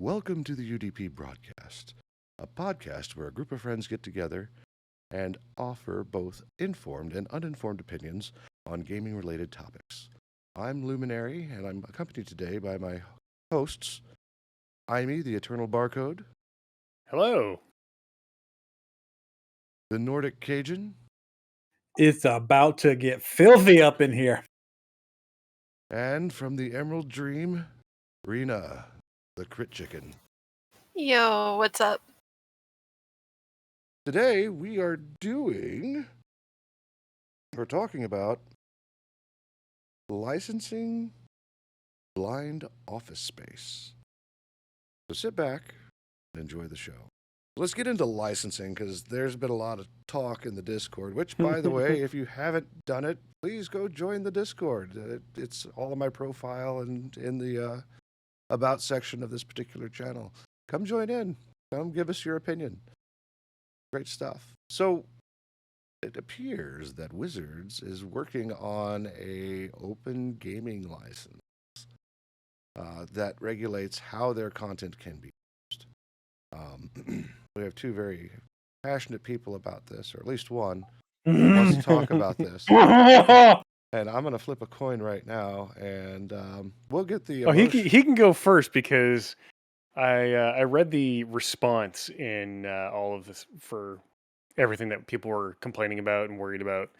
Welcome to the UDP Broadcast, a podcast where a group of friends get together and offer both informed and uninformed opinions on gaming-related topics. I'm Luminary, and I'm accompanied today by my hosts, Imee, the Eternal Barcode. Hello. The Nordic Cajun. It's about to get filthy up in here. And from the Emerald Dream, Rena, the Crit Chicken. Yo, what's up? Today we're talking about licensing blind office space. So sit back and enjoy the show. Let's get into licensing because there's been a lot of talk in the Discord, which, by the way, if you haven't done it, please go join the Discord. It's all in my profile and in the About section of this particular channel. Come join in. Come give us your opinion. Great stuff. So it appears that Wizards is working on a open gaming license that regulates how their content can be used. We have two very passionate people about this, or at least one who wants to talk about this. And I'm going to flip a coin right now, and we'll get the... Oh, he can go first because I read the response in all of this for everything that people were complaining about and worried about.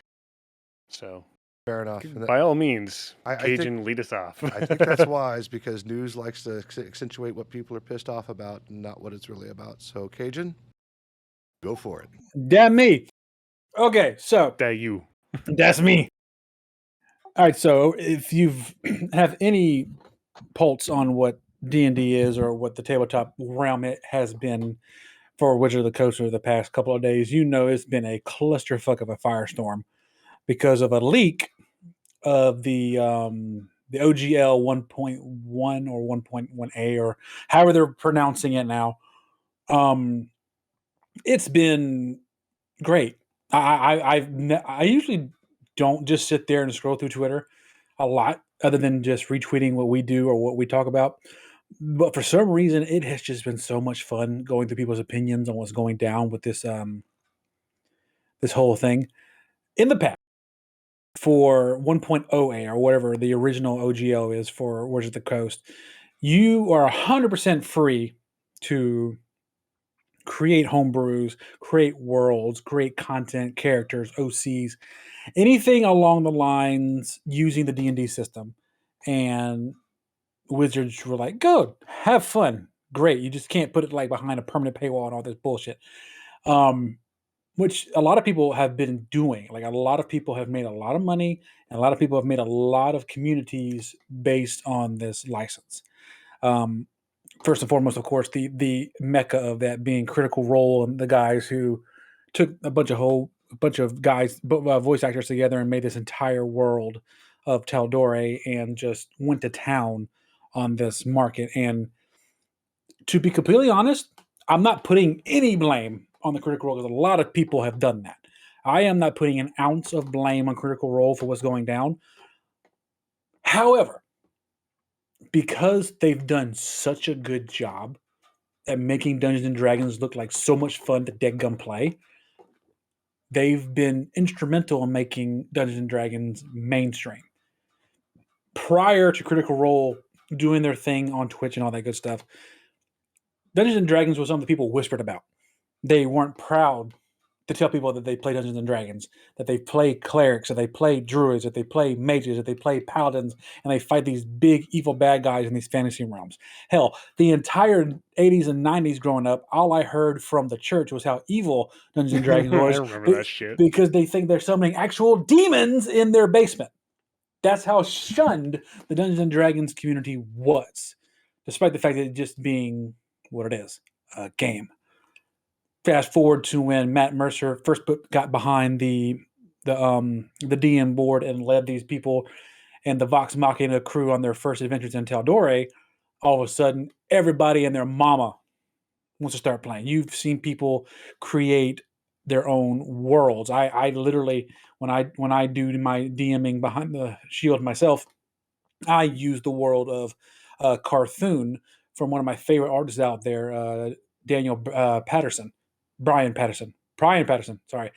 So fair enough. By all means, Cajun, I think, lead us off. I think that's wise because news likes to accentuate what people are pissed off about and not what it's really about. So, Cajun, go for it. Damn me. Okay, so That you. That's me. All right, so if you've have any pulse on what D&D is or what the tabletop realm it has been for Wizard of the Coast over the past couple of days, you know it's been a clusterfuck of a firestorm because of a leak of the OGL 1.1 or 1.1A or however they're pronouncing it now. It's been great. I usually don't just sit there and scroll through Twitter a lot, other than just retweeting what we do or what we talk about. But for some reason, it has just been so much fun going through people's opinions on what's going down with this this whole thing. In the past, for 1.0A or whatever the original OGL is for Wizards of the Coast, you are 100% free to create homebrews, create worlds, create content, characters, OCs, anything along the lines using the D&D system. And Wizards were like, go, have fun. Great. You just can't put it like behind a permanent paywall and all this bullshit. Which a lot of people have been doing. Like a lot of people have made a lot of money and a lot of people have made a lot of communities based on this license. First and foremost, of course, the mecca of that being Critical Role and the guys who took a bunch of guys, voice actors together and made this entire world of Taldore and just went to town on this market. And to be completely honest, I'm not putting any blame on the Critical Role because a lot of people have done that. I am not putting an ounce of blame on Critical Role for what's going down. However, because they've done such a good job at making Dungeons and Dragons look like so much fun to deadgum play, they've been instrumental in making Dungeons and Dragons mainstream. Prior to Critical Role doing their thing on Twitch and all that good stuff, Dungeons and Dragons was something people whispered about. They weren't proud to tell people that they play Dungeons and Dragons, that they play clerics, that they play druids, that they play mages, that they play paladins, and they fight these big evil bad guys in these fantasy realms. Hell, the entire 80s and 90s growing up, all I heard from the church was how evil Dungeons and Dragons was. I remember that shit. Because they think they're summoning actual demons in their basement. That's how shunned the Dungeons and Dragons community was, despite the fact that it just being what it is, a game. Fast forward to when Matt Mercer first got behind the DM board and led these people and the Vox Machina crew on their first adventures in Taldore. All of a sudden, everybody and their mama wants to start playing. You've seen people create their own worlds. I literally, when I do my DMing behind the shield myself, I use the world of Carthun from one of my favorite artists out there, Brian Patterson. Sorry.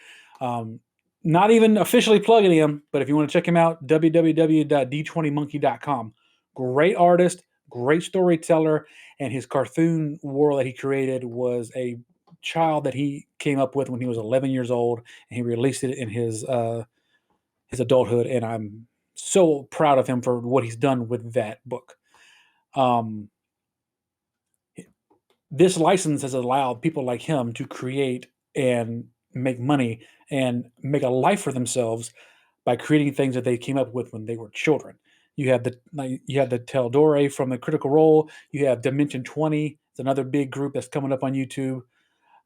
Not even officially plugging him, but if you want to check him out, www.d20monkey.com. Great artist, great storyteller, and his cartoon world that he created was a child that he came up with when he was 11 years old, and he released it in his adulthood, and I'm so proud of him for what he's done with that book. This license has allowed people like him to create and make money and make a life for themselves by creating things that they came up with when they were children. You have the Teldore from the Critical Role. You have Dimension 20. It's another big group that's coming up on YouTube.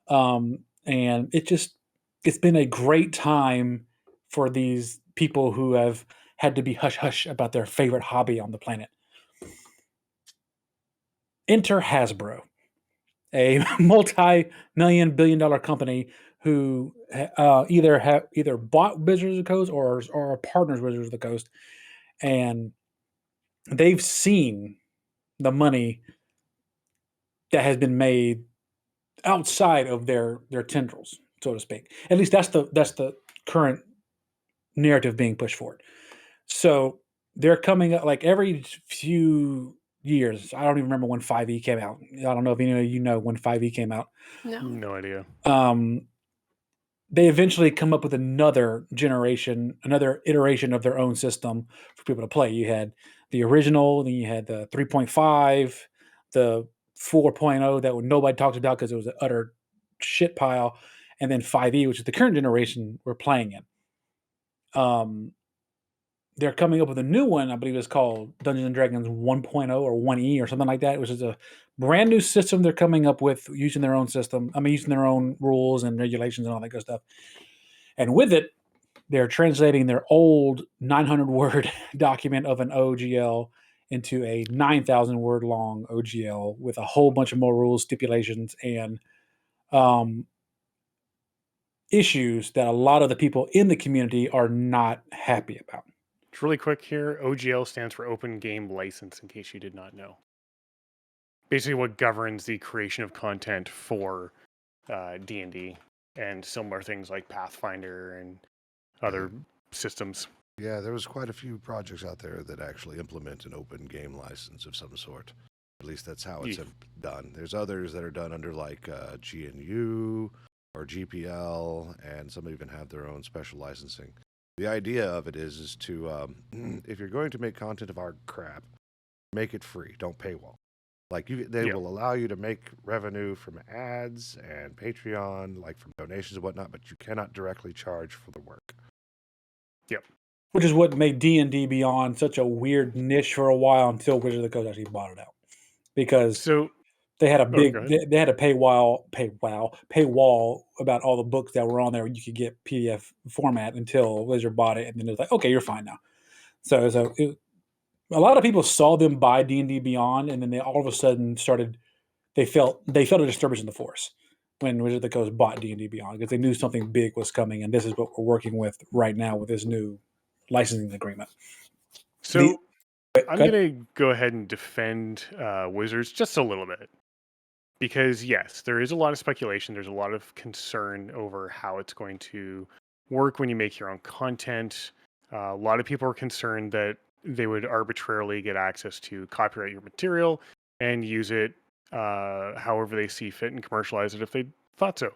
And it's been a great time for these people who have had to be hush hush about their favorite hobby on the planet. Enter Hasbro, a multi-million billion-dollar company who either bought Wizards of the Coast or are partners with Wizards of the Coast, and they've seen the money that has been made outside of their tendrils, so to speak. At least that's the current narrative being pushed forward. So they're coming up like every few years. I don't even remember when 5e came out. I don't know if any of you know when 5e came out. No. No idea. They eventually come up with another iteration of their own system for people to play. You had the original, then you had the 3.5, the 4.0 that nobody talks about because it was an utter shit pile, and then 5e, which is the current generation we're playing in. They're coming up with a new one, I believe it's called Dungeons & Dragons 1.0 or 1E or something like that, which is a brand new system they're coming up with using their own system. Using their own rules and regulations and all that good stuff. And with it, they're translating their old 900-word document of an OGL into a 9,000-word long OGL with a whole bunch of more rules, stipulations, and issues that a lot of the people in the community are not happy about. Really quick here, OGL stands for Open Game License, in case you did not know. Basically what governs the creation of content for D&D and similar things like Pathfinder and other systems. Yeah, there was quite a few projects out there that actually implement an open game license of some sort. At least that's how it's done. There's others that are done under like GNU or GPL, and some even have their own special licensing. The idea of it is to, if you're going to make content of our crap, make it free. Don't paywall. Like they will allow you to make revenue from ads and Patreon, like from donations and whatnot, but you cannot directly charge for the work. Yep. Which is what made D&D Beyond such a weird niche for a while until Wizards of the Coast actually bought it out, because they had a big they had a paywall about all the books that were on there. You could get PDF format until Wizard bought it, and then it was like, okay, you're fine now. So a lot of people saw them buy D&D Beyond, and then they all of a sudden they felt a disturbance in the force when Wizards of the Coast bought D&D Beyond, because they knew something big was coming, and this is what we're working with right now with this new licensing agreement. So I'm going to go ahead and defend Wizards just a little bit. Because yes, there is a lot of speculation. There's a lot of concern over how it's going to work when you make your own content. A lot of people are concerned that they would arbitrarily get access to copyright your material and use it however they see fit and commercialize it if they thought so.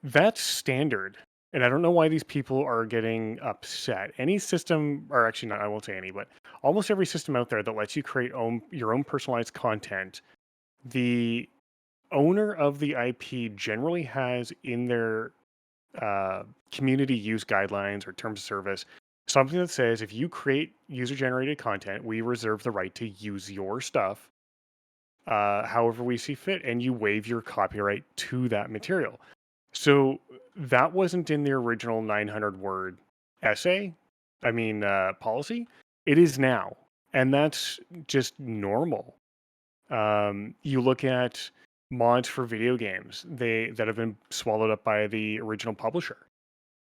That's standard. And I don't know why these people are getting upset. Any system, or actually not, I won't say any, but almost every system out there that lets you create your own personalized content, the owner of the IP generally has in their community use guidelines or terms of service something that says if you create user-generated content, we reserve the right to use your stuff however we see fit, and you waive your copyright to that material. So that wasn't in the original 900-word policy. It is now, and that's just normal. You look at mods for video games that have been swallowed up by the original publisher.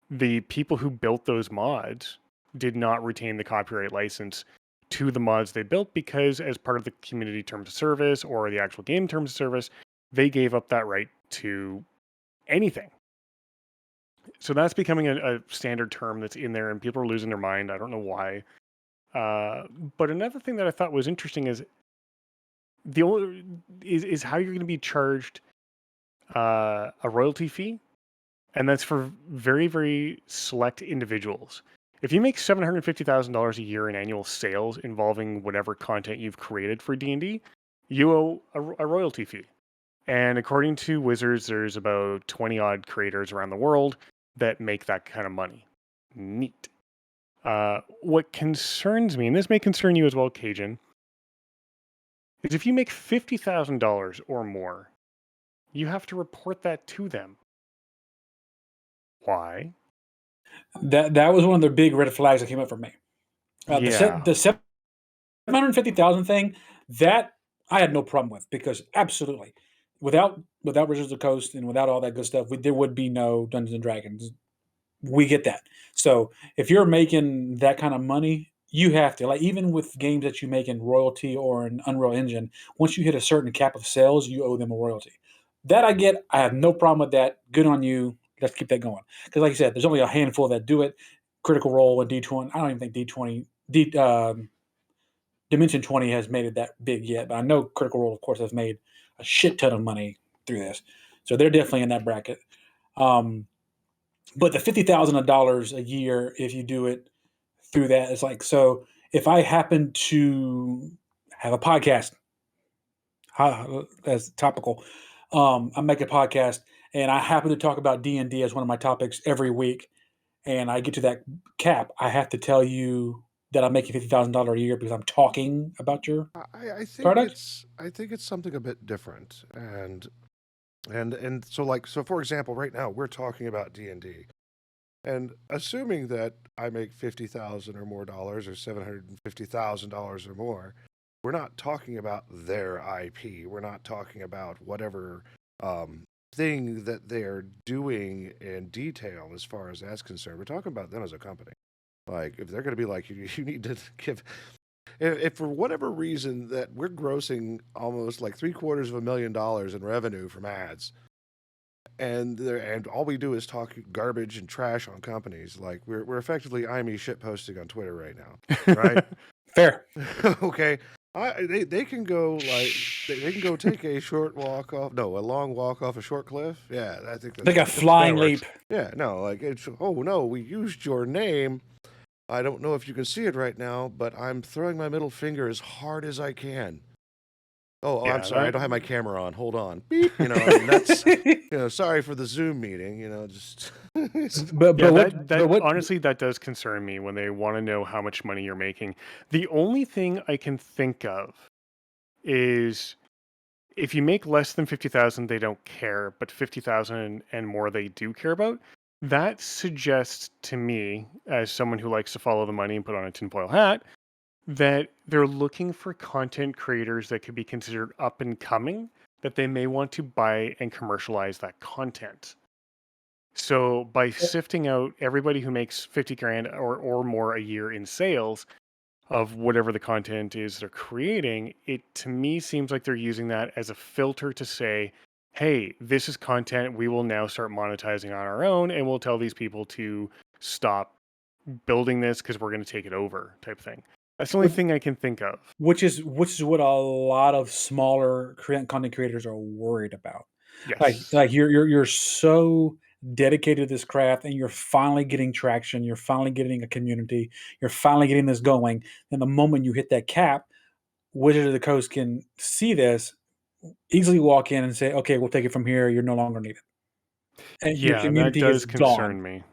The people who built those mods did not retain the copyright license to the mods they built because as part of the community terms of service or the actual game terms of service, they gave up that right to anything. So that's becoming a standard term that's in there and people are losing their mind. I don't know why. But another thing that I thought was interesting is is how you're going to be charged a royalty fee, and that's for very, very select individuals. If you make $750,000 a year in annual sales involving whatever content you've created for D&D, you owe a royalty fee. And according to Wizards, there's about 20 odd creators around the world that make that kind of money. Neat. What concerns me, and this may concern you as well, Cajun, is if you make $50,000 or more, you have to report that to them. Why? That was one of the big red flags that came up for me. Yeah. The 750,000 thing, that I had no problem with, because absolutely, without Wizards of the Coast and without all that good stuff, there would be no Dungeons and Dragons. We get that. So if you're making that kind of money, you have to, like, even with games that you make in royalty or an Unreal Engine, once you hit a certain cap of sales, you owe them a royalty. That I get. I have no problem with that. Good on you. Let's keep that going. Because like I said, there's only a handful that do it. Critical Role and D20. I don't even think Dimension 20 has made it that big yet, but I know Critical Role, of course, has made a shit ton of money through this. So they're definitely in that bracket. But the $50,000 a year, if you do it through that, it's like, so if I happen to have a podcast, that's topical, I make a podcast and I happen to talk about D&D as one of my topics every week, and I get to that cap, I have to tell you that I'm making $50,000 a year because I'm talking about your I think product. I think it's something a bit different, and so for example, right now we're talking about D&D, and assuming that I make $50,000 or more dollars, or $750,000 or more, we're not talking about their IP. We're not talking about whatever thing that they're doing in detail as far as that's concerned. We're talking about them as a company. Like, if they're going to be like, you need to give, if for whatever reason that we're grossing almost like $750,000 in revenue from ads, and all we do is talk garbage and trash on companies, like we're effectively IME shit posting on Twitter right now, right? Fair. Okay. They can go like they can go take a long walk off a short cliff. Yeah, I think that's Like a flying leap. Yeah, no, like oh no, we used your name. I don't know if you can see it right now, but I'm throwing my middle finger as hard as I can. Oh, Yeah, I'm sorry, I don't have my camera on. Hold on. Beep. That's sorry for the Zoom meeting. Just. Honestly, that does concern me when they want to know how much money you're making. The only thing I can think of is if you make less than 50,000, they don't care, but 50,000 and more they do care about. That suggests to me, as someone who likes to follow the money and put on a tinfoil hat, that they're looking for content creators that could be considered up and coming, that they may want to buy and commercialize that content. So by sifting out everybody who makes 50 grand or more a year in sales of whatever the content is they're creating, it to me seems like they're using that as a filter to say, hey, this is content we will now start monetizing on our own, and we'll tell these people to stop building this because we're going to take it over, type thing. That's the only thing I can think of. Which is what a lot of smaller content creators are worried about. Yes. Like you're so dedicated to this craft, and you're finally getting traction. You're finally getting a community. You're finally getting this going. And the moment you hit that cap, Wizard of the Coast can see this, easily walk in and say, "Okay, we'll take it from here. You're no longer needed." And your community that does is concern gone. me.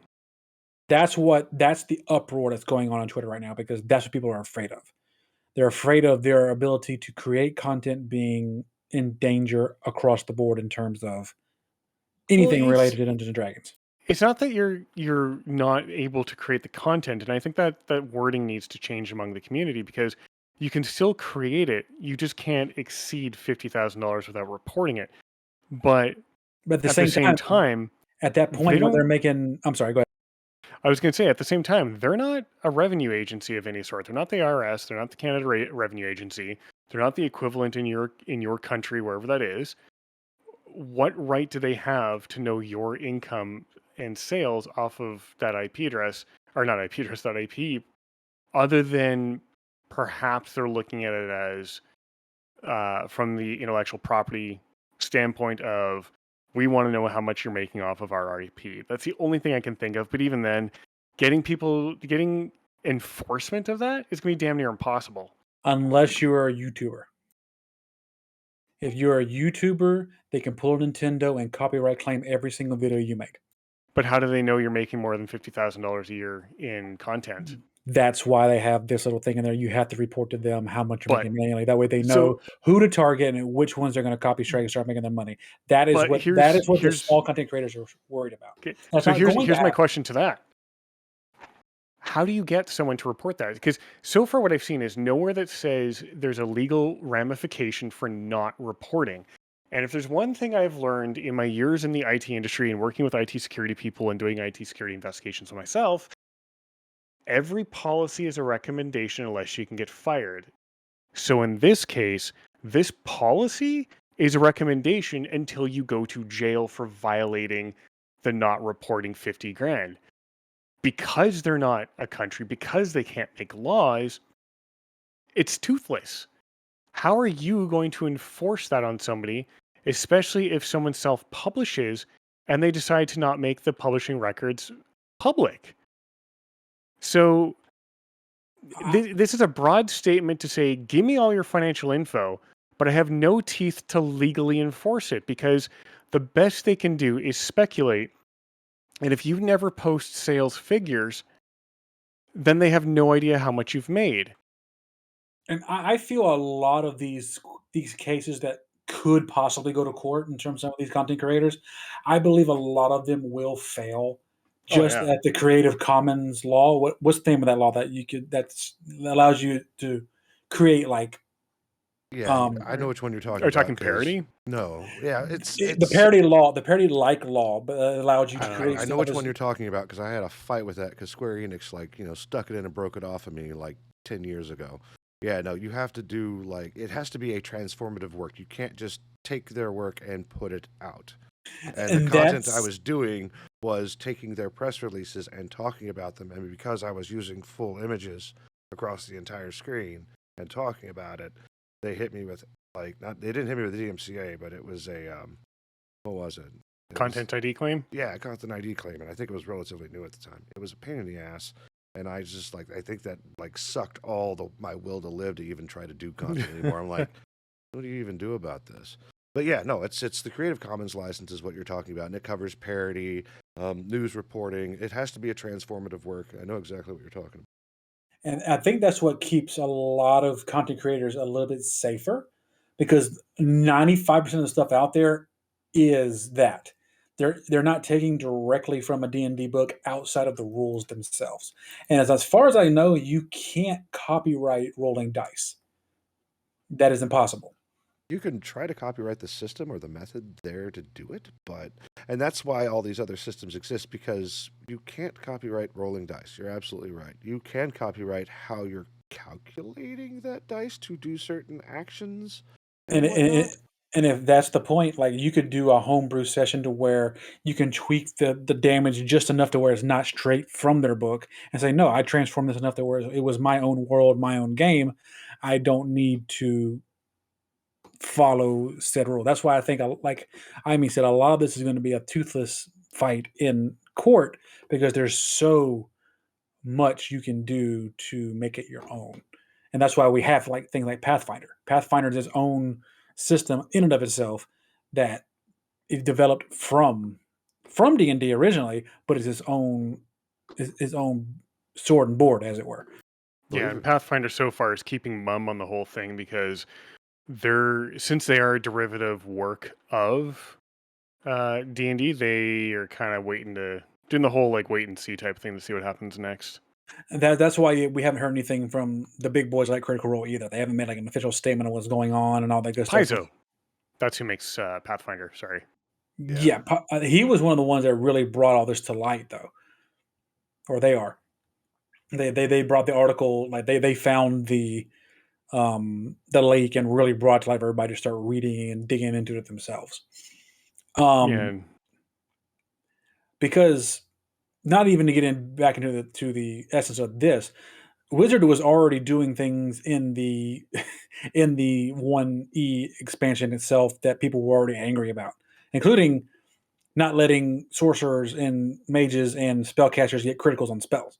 That's the uproar that's going on Twitter right now, because that's what people are afraid of. They're afraid of their ability to create content being in danger across the board in terms of anything related to Dungeons and Dragons. It's not that you're not able to create the content, and I think that wording needs to change among the community, because you can still create it. You just can't exceed $50,000 without reporting it. But at the at same the same time, at that point where they're making, I'm sorry, go ahead. I was going to say, at the same time, they're not a revenue agency of any sort. They're not the IRS. They're not the Canada Revenue Agency. They're not the equivalent in your country, wherever that is. What right do they have to know your income and sales off of that IP address, or not IP address, that IP, other than perhaps they're looking at it as from the intellectual property standpoint of, we want to know how much you're making off of our IP. That's the only thing I can think of. But even then, getting enforcement of that is going to be damn near impossible. Unless you're a YouTuber. If you're a YouTuber, they can pull Nintendo and copyright claim every single video you make. But how do they know you're making more than $50,000 a year in content? That's why they have this little thing in there. You have to report to them how much you're But- making manually. That way they know so- who to target and which ones they're going to copy strike and start making their money. That is But what the here's- small content creators are worried about. Okay. That's So not here's going to my happen. question to that. How do you get someone to report that? Because so far what I've seen is nowhere that says there's a legal ramification for not reporting. And if there's one thing I've learned in my years in the IT industry and working with IT security people and doing IT security investigations myself, every policy is a recommendation unless you can get fired. So in this case, this policy is a recommendation until you go to jail for violating the not reporting 50 grand. Because they're not a country, because they can't make laws, it's toothless. How are you going to enforce that on somebody, especially if someone self-publishes and they decide to not make the publishing records public? So this is a broad statement to say, give me all your financial info, but I have no teeth to legally enforce it, because the best they can do is speculate. And if you never post sales figures, then they have no idea how much you've made. And I feel a lot of these cases that could possibly go to court in terms of some of these content creators, I believe a lot of them will fail just yeah. at the Creative Commons law. What's the name of that law that that allows you to create like Yeah, I know which one you're talking Are you about. talking 'cause- parody? No, yeah, the parody law, the parody like law, but allows you to create. I know which one you're talking about because I had a fight with that because Square Enix, stuck it in and broke it off of me like 10 years ago. Yeah, no, you have to do it has to be a transformative work. You can't just take their work and put it out. And the content I was doing was taking their press releases and talking about them. And because I was using full images across the entire screen and talking about it, they hit me with they didn't hit me with the DMCA, but it was a what was it? Content ID claim? Yeah, content ID claim, and I think it was relatively new at the time. It was a pain in the ass, and I just I think that sucked all my will to live to even try to do content anymore. I'm like, what do you even do about this? But yeah, no, it's the Creative Commons license is what you're talking about, and it covers parody, news reporting. It has to be a transformative work. I know exactly what you're talking about. And I think that's what keeps a lot of content creators a little bit safer, because 95% of the stuff out there is that they're not taking directly from a D&D book outside of the rules themselves. And as far as I know, you can't copyright rolling dice. That is impossible. You can try to copyright the system or the method there to do it, and that's why all these other systems exist, because you can't copyright rolling dice. You're absolutely right. You can copyright how you're calculating that dice to do certain actions. And if that's the point, you could do a homebrew session to where you can tweak the damage just enough to where it's not straight from their book, and say, no, I transformed this enough to where it was my own world, my own game. I don't need to follow said rule. That's why I think, like Amy said, a lot of this is going to be a toothless fight in court, because there's so much you can do to make it your own. And that's why we have things like Pathfinder. Pathfinder is its own system in and of itself that is developed from D&D originally, but it's its own sword and board, as it were. Yeah, and Pathfinder so far is keeping mum on the whole thing, because since they are a derivative work of D&D, they are kind of doing the whole wait and see type thing to see what happens next. And that's why we haven't heard anything from the big boys like Critical Role either. They haven't made an official statement of what's going on and all that good stuff. Paizo. That's who makes Pathfinder, sorry. Yeah, he was one of the ones that really brought all this to light, though. or they are. They brought the article, like they found the leak and really brought to life everybody to start reading and digging into it themselves. And Because not even to get back into the essence of this, Wizard was already doing things in the in the 1E expansion itself that people were already angry about, including not letting sorcerers and mages and spellcasters get criticals on spells.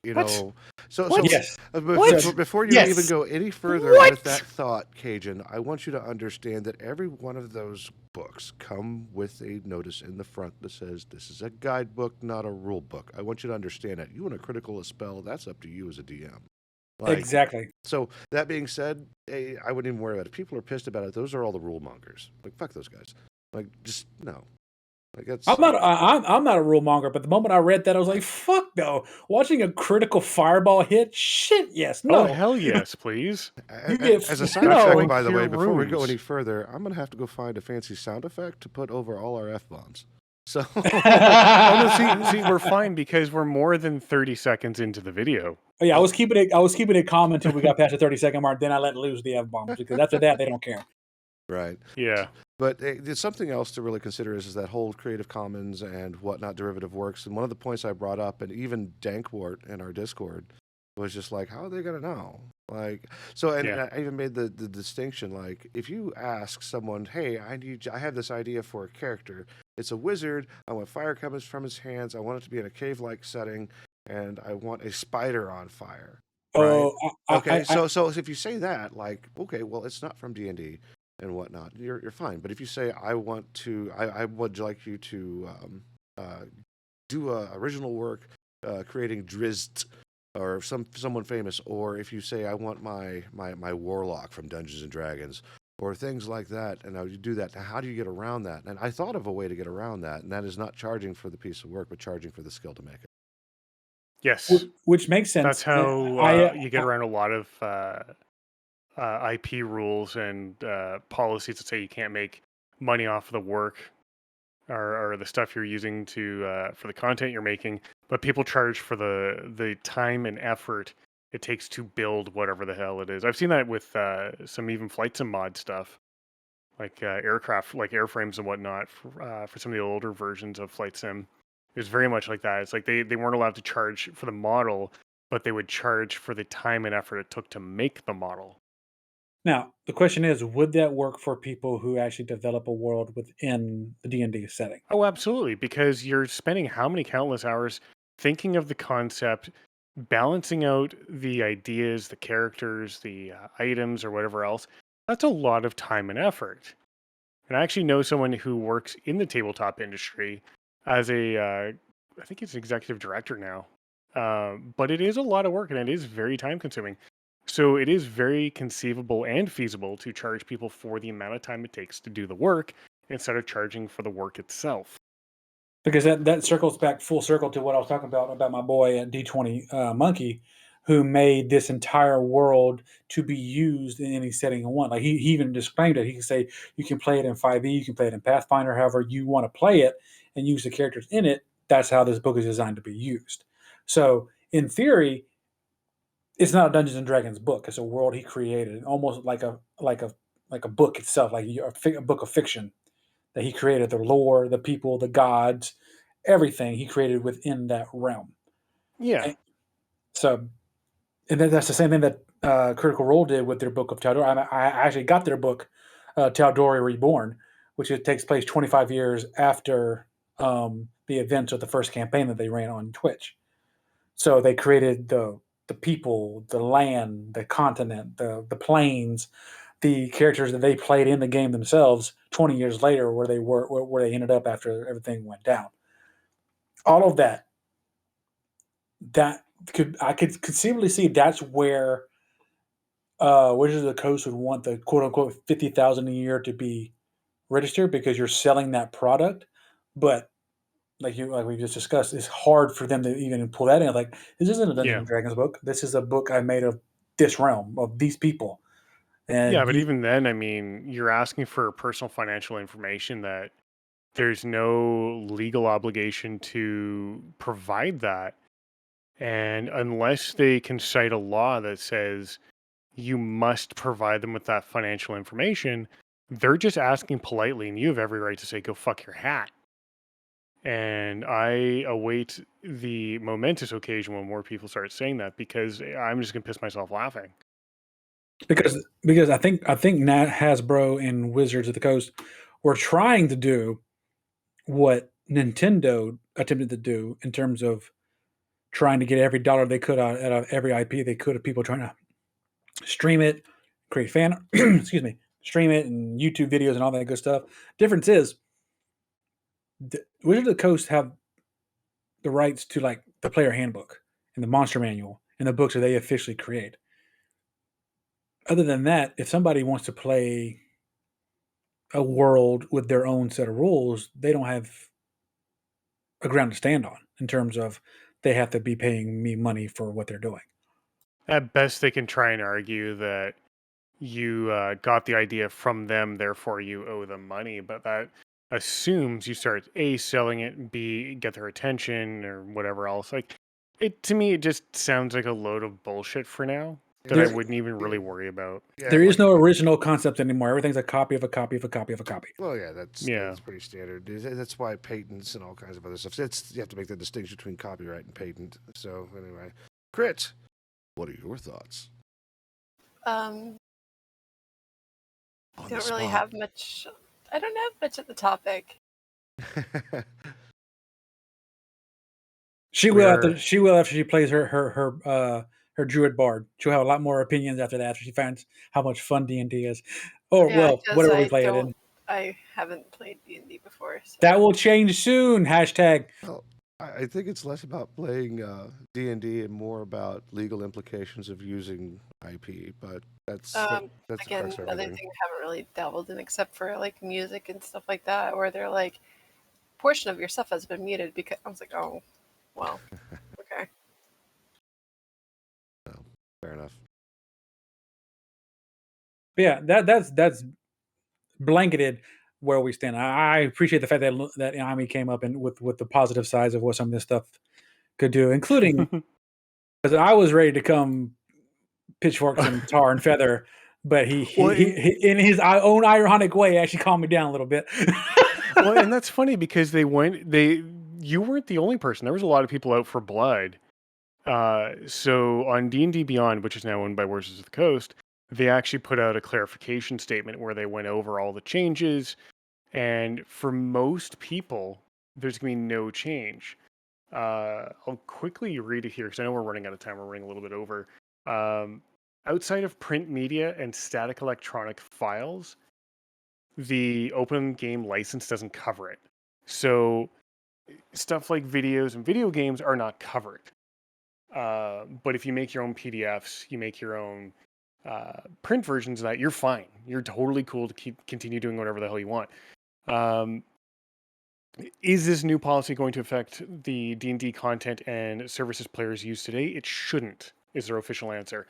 You What? know, so What? Yes. before you Yes. even go any further with What? that thought, Cajun, I want you to understand that every one of those books come with a notice in the front that says this is a guidebook, not a rule book. I want you to understand that. You want to critical a spell, that's up to you as a DM. Like, Exactly. So that being said, I wouldn't even worry about it. If people are pissed about it, those are all the rule mongers. Like, fuck those guys. Like, just no. Like, that's I'm not a rule monger, but the moment I read that, I was like, "Fuck no!" Watching a critical fireball hit, shit, yes, Oh, no. hell yes, please. You get As a side no. effect, Like by the way, your before we go runes. any further, I'm going to have to go find a fancy sound effect to put over all our F-bombs. So, Oh no, see, we're fine because we're more than 30 seconds into the video. Oh, yeah, I was keeping it calm until we got past the 30-second mark. Then I let loose the F bombs because after that they don't care. right. Yeah. But there's something else to really consider is that whole Creative Commons and whatnot derivative works. And one of the points I brought up, and even Dankwart in our Discord, was just like, how are they going to know? Like, so, and Yeah. I even made the distinction, like, if you ask someone, hey, I have this idea for a character. It's a wizard. I want fire coming from his hands. I want it to be in a cave-like setting, and I want a spider on fire. Right? Oh, Okay, so if you say that, like, okay, well, it's not from D&D and whatnot, you're fine. But if you say, I would like you to do original work, creating Drizzt or someone famous, or if you say, I want my warlock from Dungeons and Dragons, or things like that, and now you do that. Now, how do you get around that? And I thought of a way to get around that, and that is not charging for the piece of work, but charging for the skill to make it. Yes. which makes sense. That's how I you get around a lot of IP rules and policies that say you can't make money off of the work or the stuff you're using to for the content you're making, but people charge for the time and effort it takes to build whatever the hell it is. I've seen that with some even flight sim mod stuff, like aircraft, like airframes and whatnot, for some of the older versions of flight sim. It was very much like that. It's like they weren't allowed to charge for the model, but they would charge for the time and effort it took to make the model. Now the question is, would that work for people who actually develop a world within the D&D setting? Oh, absolutely, because you're spending how many countless hours thinking of the concept, balancing out the ideas, the characters, the items, or whatever else. That's a lot of time and effort. And I actually know someone who works in the tabletop industry as I think he's executive director now. But it is a lot of work and it is very time consuming. So it is very conceivable and feasible to charge people for the amount of time it takes to do the work instead of charging for the work itself. Because that circles back full circle to what I was talking about my boy at D20 Monkey, who made this entire world to be used in any setting you want. Like he even described it. He can say you can play it in 5e, you can play it in Pathfinder, however you want to play it and use the characters in it. That's how this book is designed to be used. So in theory, it's not a Dungeons and Dragons book. It's a world he created, almost like a book itself, like a book of fiction that he created. The lore, the people, the gods, everything he created within that realm. Yeah. And so, and that's the same thing that Critical Role did with their book of Tal'Dorei. I actually got their book, Tal'Dorei Reborn, which it takes place 25 years after the events of the first campaign that they ran on Twitch. So they created the people, the land, the continent, the planes, the characters that they played in the game themselves 20 years later, where they ended up after everything went down. All of that I could conceivably see that's where Wizards of the Coast would want the quote unquote 50,000 a year to be registered because you're selling that product. But like we just discussed, it's hard for them to even pull that in. Like, this isn't a Dungeons Yeah. and Dragons book. This is a book I made of this realm, of these people. Yeah, And but even then, I mean, you're asking for personal financial information that there's no legal obligation to provide that. And unless they can cite a law that says you must provide them with that financial information, they're just asking politely, and you have every right to say, go fuck your hat. And I await the momentous occasion when more people start saying that, because I'm just going to piss myself laughing. Because I think Nat Hasbro and Wizards of the Coast were trying to do what Nintendo attempted to do in terms of trying to get every dollar they could out of every IP they could of people trying to stream it, create fan, excuse me, stream it and YouTube videos and all that good stuff. Difference is, Wizards of the Coast have the rights to like the player handbook and the monster manual and the books that they officially create. Other than that, if somebody wants to play a world with their own set of rules, they don't have a ground to stand on in terms of they have to be paying me money for what they're doing. At best, they can try and argue that you got the idea from them, therefore you owe them money. But that assumes you start A, selling it, and B, get their attention or whatever else. Like, to me, it just sounds like a load of bullshit for now that I wouldn't even really worry about. Yeah, there is no original concept anymore. Everything's a copy of a copy of a copy of a copy. Well, yeah, that's pretty standard. That's why patents and all kinds of other stuff. You have to make the distinction between copyright and patent. So anyway, Crit, what are your thoughts? I don't really have much. I don't have much at the topic. She will after she plays her druid bard. She'll have a lot more opinions after that, after she finds how much fun D&D is. Or whatever we play it in. I haven't played D&D before. So. That will change soon. Hashtag. Well, I think it's less about playing D&D and more about legal implications of using IP. But that's again another thing I haven't really dabbled in, except for like music and stuff like that, where they're like, portion of your stuff has been muted, because I was like, oh, well, okay. Oh, fair enough. But yeah, that's blanketed where we stand. I appreciate the fact that Ami came up and with the positive sides of what some of this stuff could do, including because I was ready to come pitchforks and tar and feather, but he in his own ironic way actually calmed me down a little bit. Well, and that's funny because you weren't the only person. There was a lot of people out for blood. So on D&D Beyond, which is now owned by Wizards of the Coast, they actually put out a clarification statement where they went over all the changes. And for most people, there's going to be no change. I'll quickly read it here because I know we're running out of time. We're running a little bit over. Outside of print media and static electronic files, the open game license doesn't cover it. So stuff like videos and video games are not covered. But if you make your own PDFs, you make your own print versions of that, you're fine. You're totally cool to continue doing whatever the hell you want. Is this new policy going to affect the D&D content and services players use today? It shouldn't, is their official answer.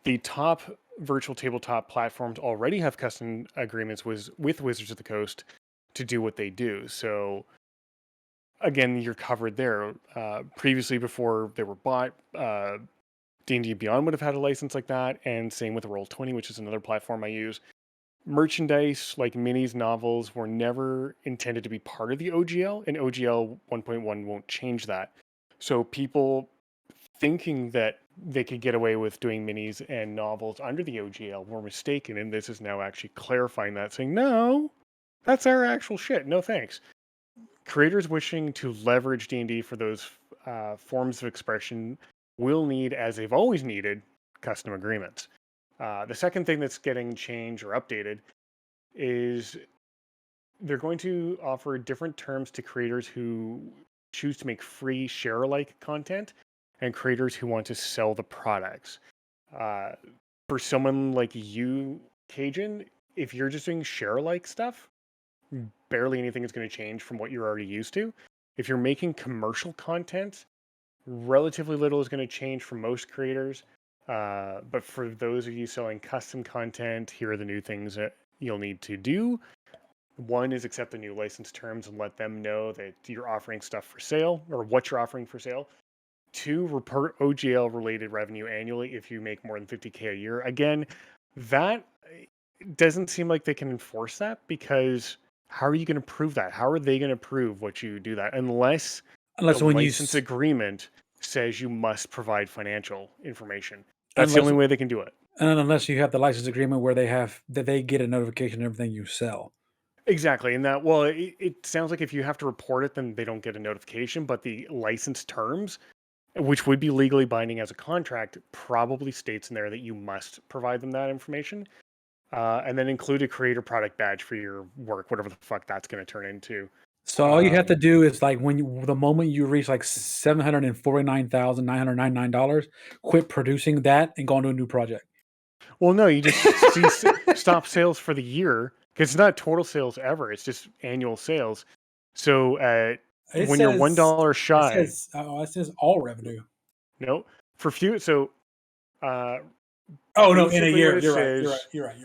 The top virtual tabletop platforms already have custom agreements with Wizards of the Coast to do what they do. So again, you're covered there. Previously, before they were bought, D&D Beyond would have had a license like that, and same with Roll20, which is another platform I use. Merchandise like minis, novels were never intended to be part of the OGL, and OGL 1.1 won't change that. So people thinking that they could get away with doing minis and novels under the OGL were mistaken, and this is now actually clarifying that, saying, no, that's our actual shit. No thanks. Creators wishing to leverage D&D for those forms of expression will need, as they've always needed, custom agreements. The second thing that's getting changed or updated is they're going to offer different terms to creators who choose to make free share-alike content and creators who want to sell the products. For someone like you, Cajun, if you're just doing share-alike stuff, barely anything is going to change from what you're already used to. If you're making commercial content, relatively little is going to change for most creators. But for those of you selling custom content, here are the new things that you'll need to do. One is accept the new license terms and let them know that you're offering stuff for sale or what you're offering for sale. 2, report OGL related revenue annually if you make more than 50K a year. Again, that doesn't seem like they can enforce that, because how are you going to prove that? How are they going to prove what you do that unless the when license agreement says you must provide financial information? That's unless the only way they can do it. unless you have the license agreement where they get a notification of everything you sell. Exactly. And that, well, it sounds like if you have to report it, then they don't get a notification, but the license terms, which would be legally binding as a contract, probably states in there that you must provide them that information. And then include a creator product badge for your work, whatever the fuck that's going to turn into. So all you have to do is like the moment you reach like $749,999, quit producing that and go on to a new project. Well, no, you just stop sales for the year, because it's not total sales ever. It's just annual sales. So when you're $1 shy, it says all revenue. no, for few. So Oh no, in a basically year. what it You're right. says, You're right.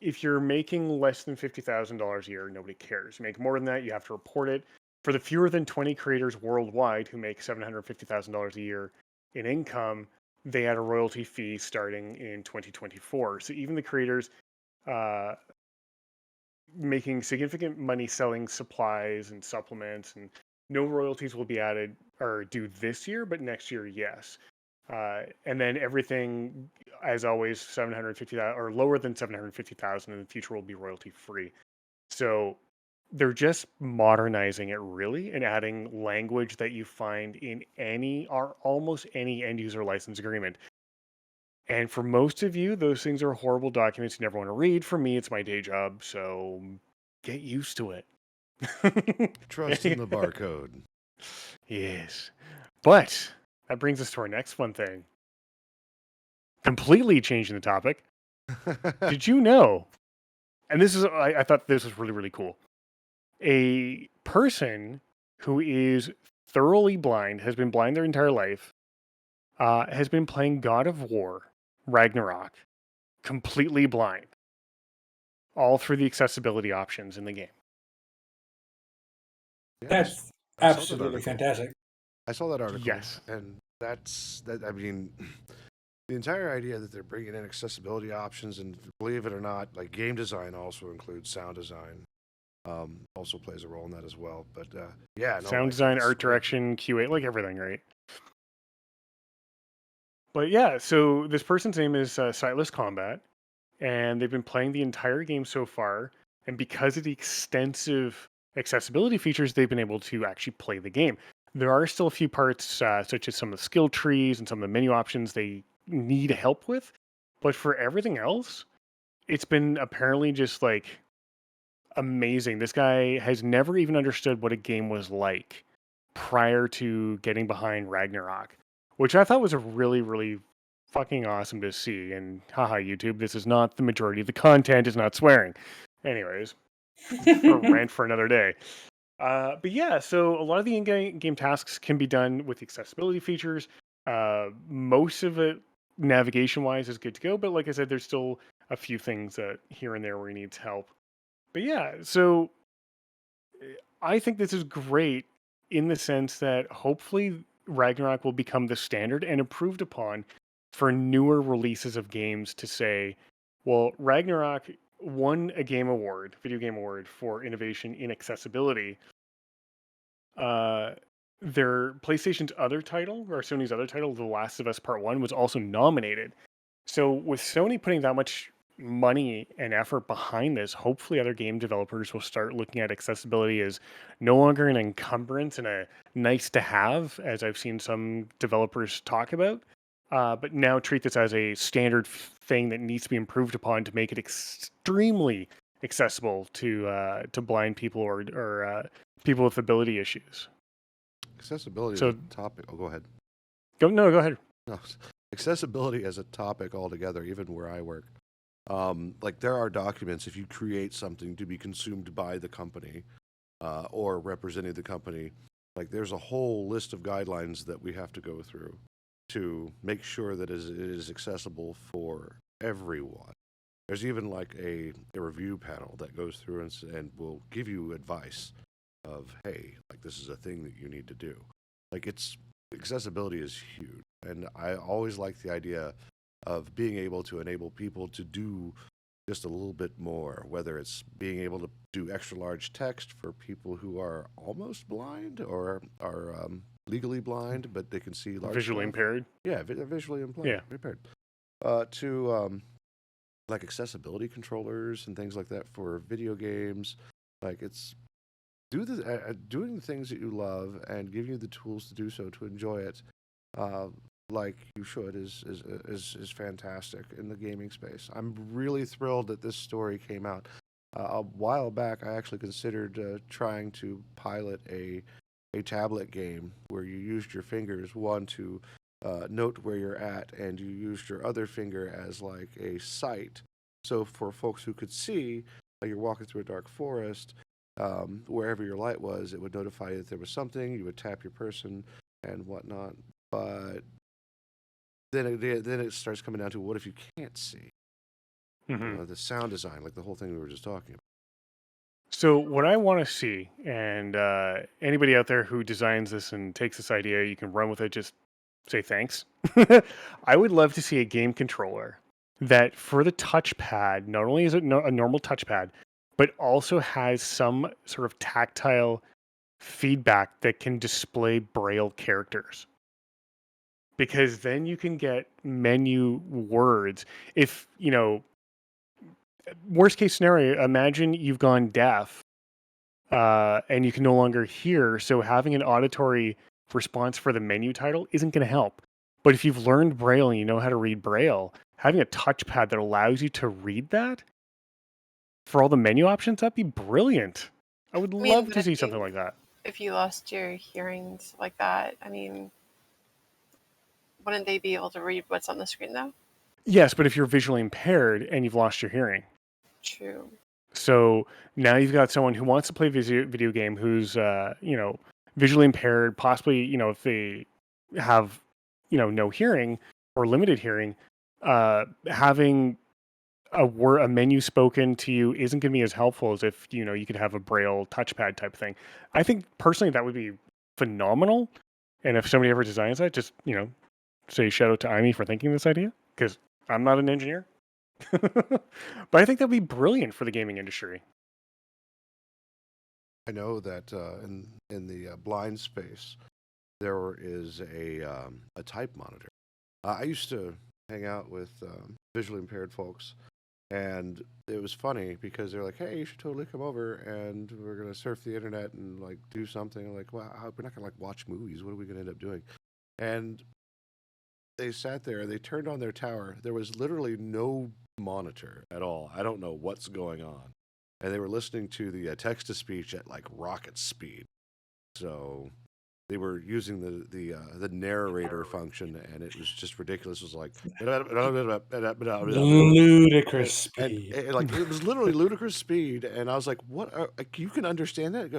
if you're making less than $50,000 a year, nobody cares. You make more than that, you have to report it. For the fewer than 20 creators worldwide who make $750,000 a year in income, they add a royalty fee starting in 2024. So even the creators making significant money selling supplies and supplements, and no royalties will be added or due this year, but next year, yes. And then everything, as always, 750,000 or lower than 750,000 in the future will be royalty free. So they're just modernizing it really and adding language that you find in any or almost any end user license agreement. And for most of you, those things are horrible documents you never want to read. For me, it's my day job, so get used to it. Trust in the barcode. Yes. But that brings us to our next fun thing. Completely changing the topic. Did you know? And this is, I thought this was really, really cool. A person who is thoroughly blind, has been blind their entire life, has been playing God of War Ragnarok completely blind, all through the accessibility options in the game. That's absolutely fantastic. I saw that article. Yes. And that's that. I mean, the entire idea that they're bringing in accessibility options, and believe it or not, like game design also includes sound design. Also plays a role in that as well. But yeah, no, Sound design, art direction, QA, like everything, right? But yeah, so this person's name is SightlessKombat, and they've been playing the entire game so far. And because of the extensive accessibility features, they've been able to actually play the game. There are still a few parts, such as some of the skill trees and some of the menu options, they need help with. But for everything else, it's been apparently just like amazing. This guy has never even understood what a game was like prior to getting behind Ragnarok, which I thought was a really, really fucking awesome to see. And haha, YouTube, this is not the majority of the content, is not swearing. Anyways, a rant for another day. But yeah, so a lot of the in-game tasks can be done with accessibility features. Most of it, navigation-wise, is good to go. But like I said, there's still a few things here and there where he needs help. But yeah, so I think this is great in the sense that hopefully Ragnarok will become the standard and improved upon for newer releases of games to say, well, Ragnarok won a video game award for innovation in accessibility. Their PlayStation's other title, or Sony's other title, The Last of Us Part 1, was also nominated. So with Sony putting that much money and effort behind this, hopefully other game developers will start looking at accessibility as no longer an encumbrance and a nice to have, as I've seen some developers talk about, but now treat this as a standard thing that needs to be improved upon to make it extremely accessible to blind people or people with ability issues. Accessibility is a topic. Oh, go ahead. Go ahead. No, accessibility as a topic altogether, even where I work. Like there are documents, if you create something to be consumed by the company or representing the company, like there's a whole list of guidelines that we have to go through to make sure that it is accessible for everyone. There's even like a review panel that goes through and will give you advice of, hey, like this is a thing that you need to do. like accessibility is huge, and I always like the idea of being able to enable people to do just a little bit more, whether it's being able to do extra large text for people who are almost blind or are legally blind, but they can see large Visually stuff. impaired. Yeah, visually Yeah. impaired. To like accessibility controllers and things like that for video games. Like it's doing the things that you love and giving you the tools to do so to enjoy it. Like you should is fantastic in the gaming space. I'm really thrilled that this story came out. A while back, I actually considered trying to pilot a tablet game where you used your fingers, one to note where you're at, and you used your other finger as like a sight. So for folks who could see, like you're walking through a dark forest, wherever your light was, it would notify you that there was something. You would tap your person and whatnot. But then it starts coming down to what if you can't see? Mm-hmm. The sound design, like the whole thing we were just talking about. So what I want to see, and anybody out there who designs this and takes this idea, you can run with it. Just say thanks. I would love to see a game controller that, for the touchpad, not only is it a normal touchpad, but also has some sort of tactile feedback that can display Braille characters. Because then you can get menu words. If, worst case scenario, imagine you've gone deaf and you can no longer hear. So having an auditory response for the menu title isn't going to help. But if you've learned Braille and you know how to read Braille, having a touchpad that allows you to read that for all the menu options, that'd be brilliant. I would love to see something like that. If you lost your hearings like that, I mean, wouldn't they be able to read what's on the screen though? Yes, but if you're visually impaired and you've lost your hearing. True. So now you've got someone who wants to play video game who's, visually impaired, possibly, if they have, no hearing or limited hearing, having a menu spoken to you isn't going to be as helpful as if, you could have a Braille touchpad type thing. I think personally that would be phenomenal. And if somebody ever designs that, just, say shout out to Amy for thinking this idea, because I'm not an engineer. But I think that'd be brilliant for the gaming industry. I know that in the blind space, there is a type monitor. I used to hang out with visually impaired folks, and it was funny because they're like, "Hey, you should totally come over, and we're gonna surf the internet and like do something." Like, well, we're not gonna like watch movies. What are we gonna end up doing? And they sat there and they turned on their tower. There was literally no monitor at all. I don't know what's going on. And they were listening to the text to speech at like rocket speed. So they were using the narrator function, and it was just ridiculous. It was like ludicrous speed. and like it was literally ludicrous speed. And I was like, "What? Like, you can understand that?"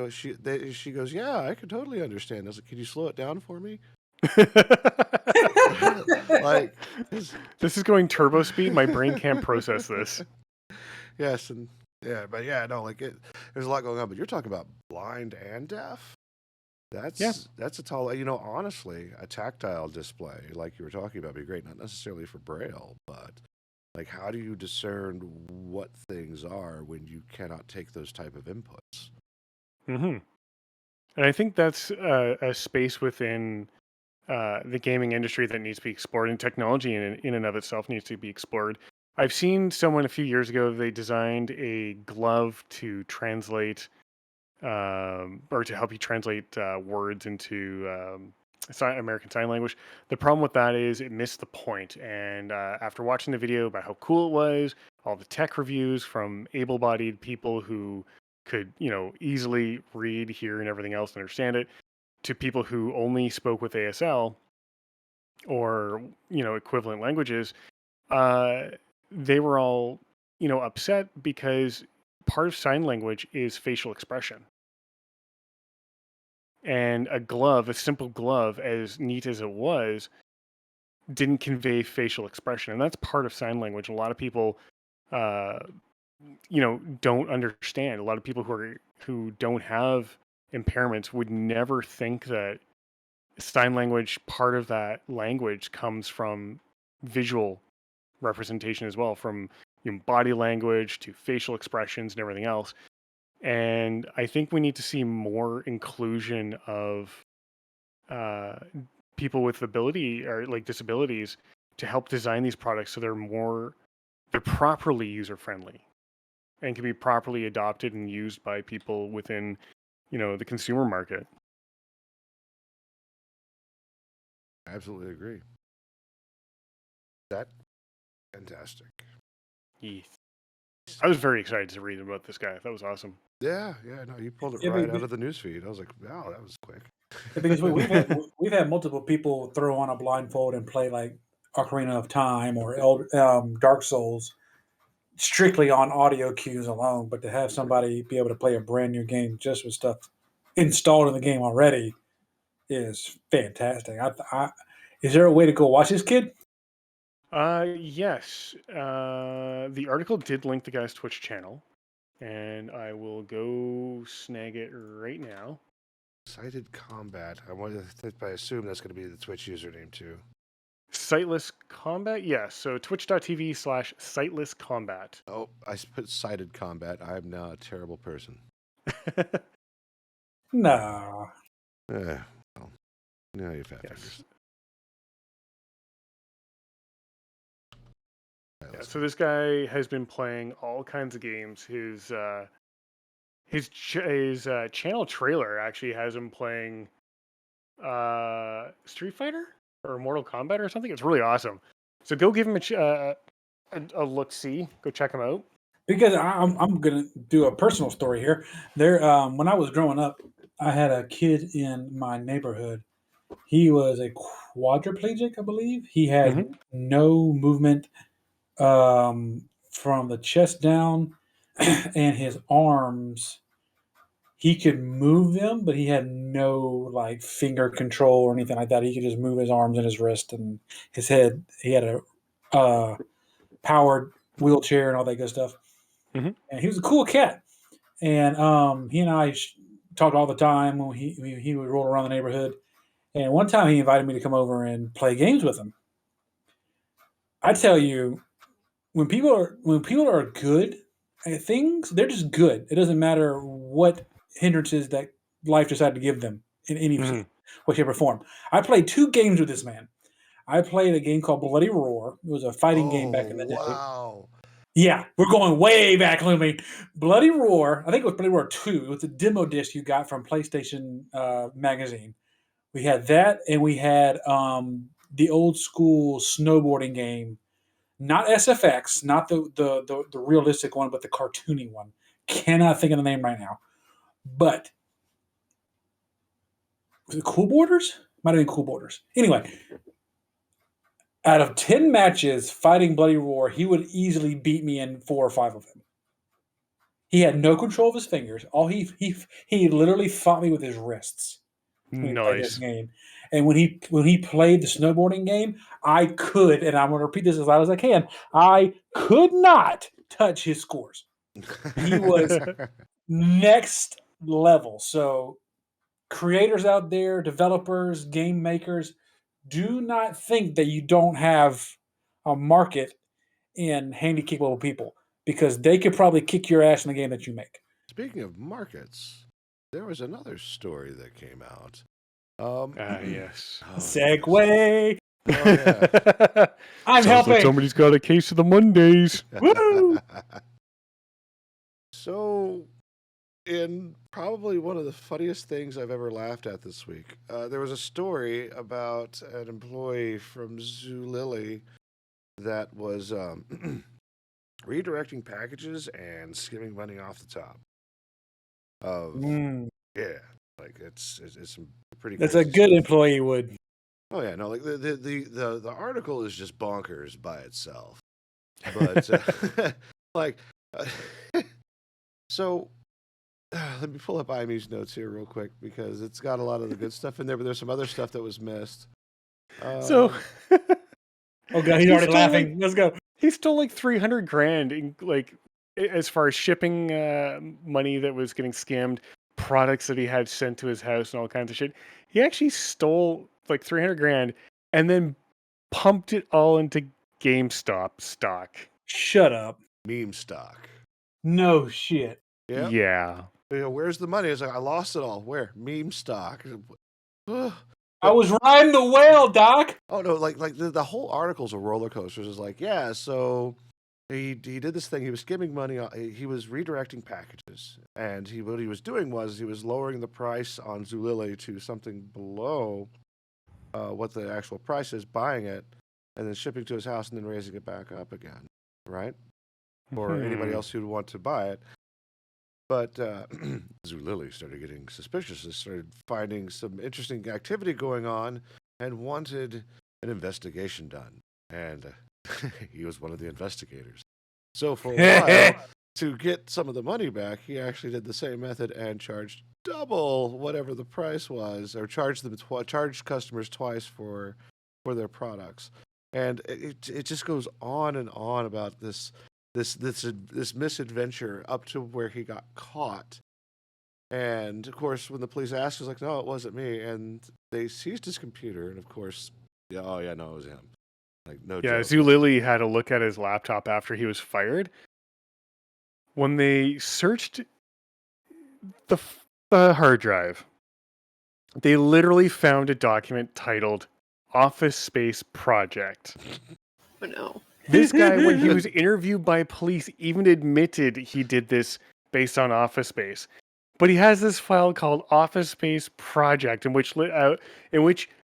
She goes, "Yeah, I can totally understand." I was like, "Can you slow it down for me?" Like this is going turbo speed. My brain can't process this. Yes, and yeah, but yeah, no, like there's a lot going on. But you're talking about blind and deaf. That's a tall. Honestly, a tactile display like you were talking about would be great. Not necessarily for Braille, but like, how do you discern what things are when you cannot take those type of inputs? Mm-hmm. And I think that's a space within the gaming industry that needs to be explored, and technology in and of itself needs to be explored. I've seen someone a few years ago, they designed a glove to translate or to help you translate words into American Sign Language. The problem with that is it missed the point. And after watching the video about how cool it was, all the tech reviews from able-bodied people who could, easily read, hear, and everything else and understand it, to people who only spoke with ASL or, equivalent languages, they were all, upset because part of sign language is facial expression. And a simple glove, as neat as it was, didn't convey facial expression. And that's part of sign language. A lot of people, uh, don't understand. A lot of people who don't have impairments would never think that sign language, part of that language comes from visual representation as well, from body language to facial expressions and everything else. And I think we need to see more inclusion of people with ability or like disabilities to help design these products so they're properly user friendly and can be properly adopted and used by people within the consumer market. I absolutely agree. That fantastic. Yes. I was very excited to read about this guy. That was awesome. Yeah, no, you pulled it Yeah, right out of the newsfeed. I was like, wow, that was quick. Yeah, because we've had multiple people throw on a blindfold and play like Ocarina of Time or Dark Souls strictly on audio cues alone, but to have somebody be able to play a brand new game just with stuff installed in the game already is fantastic. Is there a way to go watch this kid? Yes. The article did link the guy's Twitch channel, and I will go snag it right now. SightlessKombat. I assume that's going to be the Twitch username too. SightlessKombat? Yes. So twitch.tv/SightlessKombat. Oh, I put SightlessKombat. I'm now a terrible person. Nah. Well, no, you fat Yes. fingers. Yeah, so this guy has been playing all kinds of games. His channel trailer actually has him playing Street Fighter or Mortal Kombat or something. It's really awesome. So go give him a look. See, go check him out. Because I'm gonna do a personal story here. When I was growing up, I had a kid in my neighborhood. He was a quadriplegic, I believe. He had no movement from the chest down, and his arms. He could move them, but he had no like finger control or anything like that. He could just move his arms and his wrist and his head. He had a powered wheelchair and all that good stuff. Mm-hmm. And he was a cool cat. And he and I talked all the time when he would roll around the neighborhood. And one time he invited me to come over and play games with him. I tell you, when people are good at things, they're just good. It doesn't matter what hindrances that life decided to give them in any way, shape, or form. I played 2 games with this man. I played a game called Bloody Roar. It was a fighting game back in the day. Wow. Yeah, we're going way back, Lumi. Bloody Roar, I think it was Bloody Roar 2. It was a demo disc you got from PlayStation Magazine. We had that, and we had the old school snowboarding game. Not SFX, not the realistic one, but the cartoony one. Cannot think of the name right now. But was it Cool Borders? Might have been Cool Borders. Anyway, out of 10 matches fighting Bloody Roar, he would easily beat me in 4 or 5 of them. He had no control of his fingers. All he literally fought me with his wrists when he played this game. And when he played the snowboarding game, I could, and I'm going to repeat this as loud as I can, I could not touch his scores. He was next level. So creators out there, developers, game makers, do not think that you don't have a market in handy capable people, because they could probably kick your ass in the game that you make. Speaking of markets, there was another story that came out. Yes. Segue. Oh, yeah. I'm Sounds helping. like somebody's got a case of the Mondays. Woo! So, in probably one of the funniest things I've ever laughed at this week, there was a story about an employee from Zulily that was redirecting packages and skimming money off the top. Yeah, like it's some pretty. That's a crazy good stuff. employee would. Oh yeah, no, like the article is just bonkers by itself, but like, so let me pull up IME's notes here real quick because it's got a lot of the good stuff in there, but there's some other stuff that was missed. So, oh god, he's already laughing. Like, let's go. He stole like $300,000 in, like, as far as shipping money that was getting scammed, products that he had sent to his house and all kinds of shit. He actually stole like 300 grand and then pumped it all into GameStop stock. Shut up. Meme stock. No shit. Yeah. Yeah. You know, where's the money? It's like, I lost it all. Where? Meme stock. I was riding the whale, Doc. Oh no, like the whole article's a roller coaster. It's like, yeah, so he did this thing. He was skimming money. He was redirecting packages, and what he was doing was he was lowering the price on Zulily to something below what the actual price is, buying it, and then shipping to his house, and then raising it back up again, right? Or anybody else who'd want to buy it. But Zulily started getting suspicious and started finding some interesting activity going on and wanted an investigation done. And he was one of the investigators. So for a while, to get some of the money back, he actually did the same method and charged double whatever the price was, or charged customers twice for their products. And it just goes on and on about this misadventure up to where he got caught. And of course, when the police asked, he was like, "No, it wasn't me." And they seized his computer, and of course, no, it was him. Like, no joke. Zulily had a look at his laptop after he was fired. When they searched the hard drive, they literally found a document titled Office Space Project. Oh no. This guy, when he was interviewed by police, even admitted he did this based on Office Space. But he has this file called Office Space Project, in which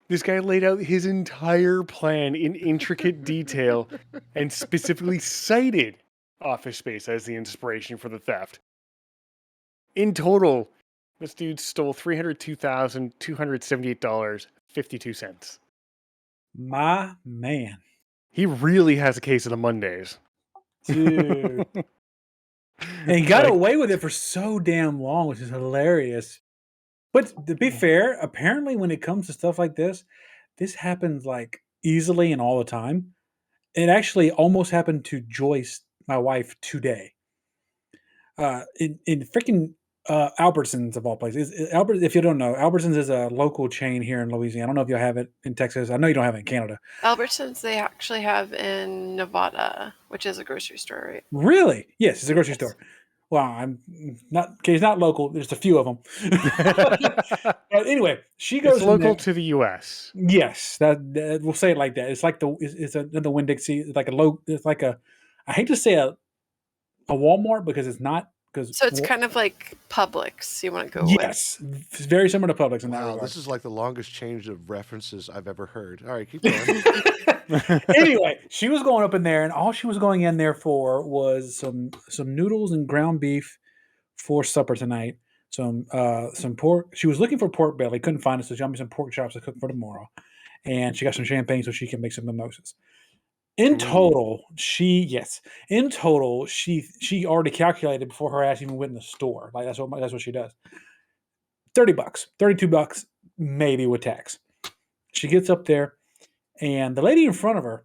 this guy laid out his entire plan in intricate detail and specifically cited Office Space as the inspiration for the theft. In total, this dude stole $302,278.52. My man. He really has a case of the Mondays. Dude. And he got away with it for so damn long, which is hilarious. But to be fair, apparently when it comes to stuff like this happens like easily and all the time. It actually almost happened to Joyce, my wife, today. In freaking Albertsons of all places. If you don't know, Albertsons is a local chain here in Louisiana. I don't know if you have it in Texas. I know you don't have it in Canada. Albertsons, they actually have in Nevada, which is a grocery store, right? Really? Yes, it's a grocery store. Well, I'm not. Okay, it's not local. There's a few of them. But anyway, she goes. It's local to the U.S. Yes, that we'll say it like that. It's like it's the Winn-Dixie. It's like a low. It's like a. I hate to say a Walmart because it's not. So it's kind of like Publix. You want to go with? Yes, it's very similar to Publix in that Wow, regard. this is like the longest change of references I've ever heard. All right, keep going. Anyway, she was going up in there, and all she was going in there for was some noodles and ground beef for supper tonight. Some pork. She was looking for pork belly, couldn't find it, so she got me some pork chops to cook for tomorrow. And she got some champagne so she can make some mimosas. In total, she already calculated before her ass even went in the store. Like that's what she does. $30, $32, maybe with tax. She gets up there, and the lady in front of her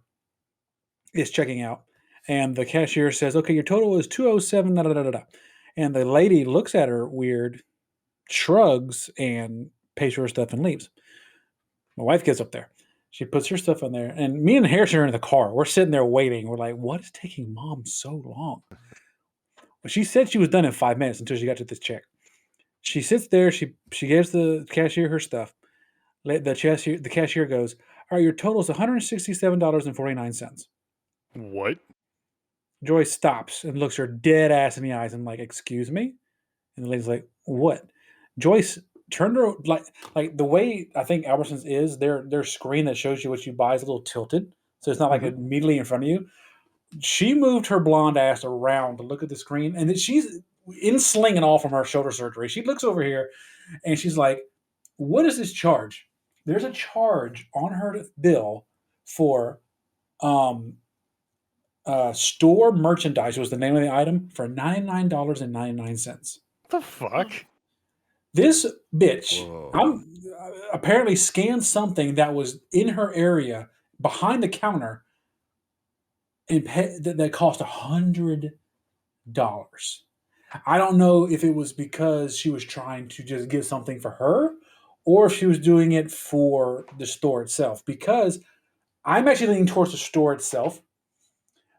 is checking out, and the cashier says, "Okay, your total is $207." Da, da, da, da, da. And the lady looks at her weird, shrugs, and pays for her stuff and leaves. My wife gets up there. She puts her stuff in there, and me and Harrison are in the car. We're sitting there waiting. We're like, what is taking Mom so long? Well, she said she was done in 5 minutes until she got to this check. She sits there. She gives the cashier her stuff. The cashier goes, "All right, your total is $167.49. What? Joyce stops and looks her dead ass in the eyes and like, "Excuse me?" And the lady's like, "What?" Joyce turned her like the way I think Albertsons is, their screen that shows you what you buy is a little tilted. So it's not like immediately in front of you. She moved her blonde ass around to look at the screen, and then she's in sling and all from her shoulder surgery. She looks over here and she's like, "What is this charge?" There's a charge on her bill for store merchandise was the name of the item for $99.99. The fuck? This bitch apparently scanned something that was in her area behind the counter and that cost $100. I don't know if it was because she was trying to just get something for her, or if she was doing it for the store itself. Because I'm actually leaning towards the store itself,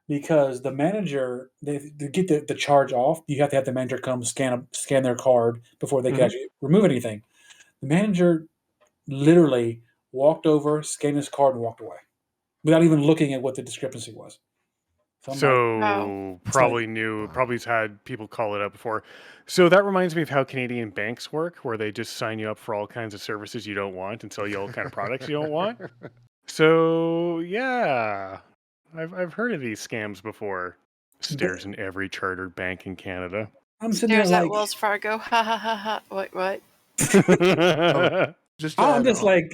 because the manager, they get the charge off. You have to have the manager come scan their card before they can Mhm. actually remove anything. The manager literally walked over, scanned his card, and walked away without even looking at what the discrepancy was. So I'm like, Wow. So it's like, probably's had people call it up before. So that reminds me of how Canadian banks work, where they just sign you up for all kinds of services you don't want and sell you all kind of products you don't want. So yeah, I've heard of these scams before. Stairs in every chartered bank in Canada. I'm sitting there Stares at like, Wells Fargo. Ha ha ha ha. What? Just to I'm add just on. like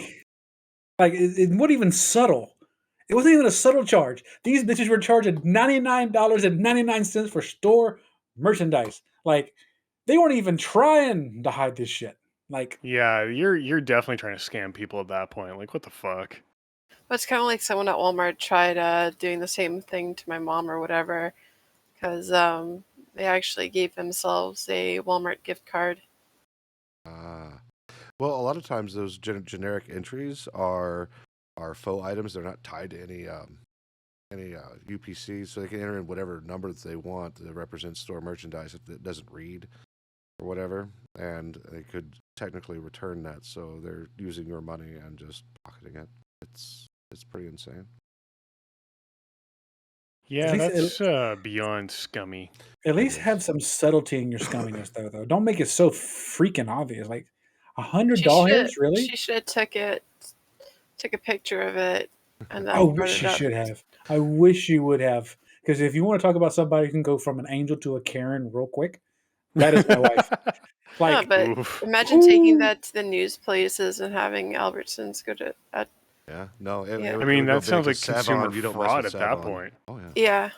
it wasn't even subtle. It wasn't even a subtle charge. These bitches were charging $99.99 for store merchandise. Like they weren't even trying to hide this shit. Like Yeah, you're definitely trying to scam people at that point. Like, what the fuck? But it's kind of like someone at Walmart tried doing the same thing to my mom or whatever, because they actually gave themselves a Walmart gift card. Ah. Well, a lot of times those generic entries are faux items. They're not tied to any UPC, so they can enter in whatever number that they want that represents store merchandise if it doesn't read or whatever, and they could technically return that. So they're using your money and just pocketing it. It's pretty insane. at Yeah, least that's beyond scummy. at It least is. have some subtlety in your scumminess though. Don't make it so freaking obvious. Like She $100, should really? she should have took a picture of it and I then brought wish it you up. should have. I wish you would have. Because if you want to talk about somebody who can go from an angel to a Karen real quick, that is my wife. No, Like, but Oof. imagine taking who? that to the news places and having Albertsons go to Yeah, no, yeah. I it mean, would go that big sounds because like consumer Savon, you don't mess fraud with at that Savon. point. Oh yeah. Yeah.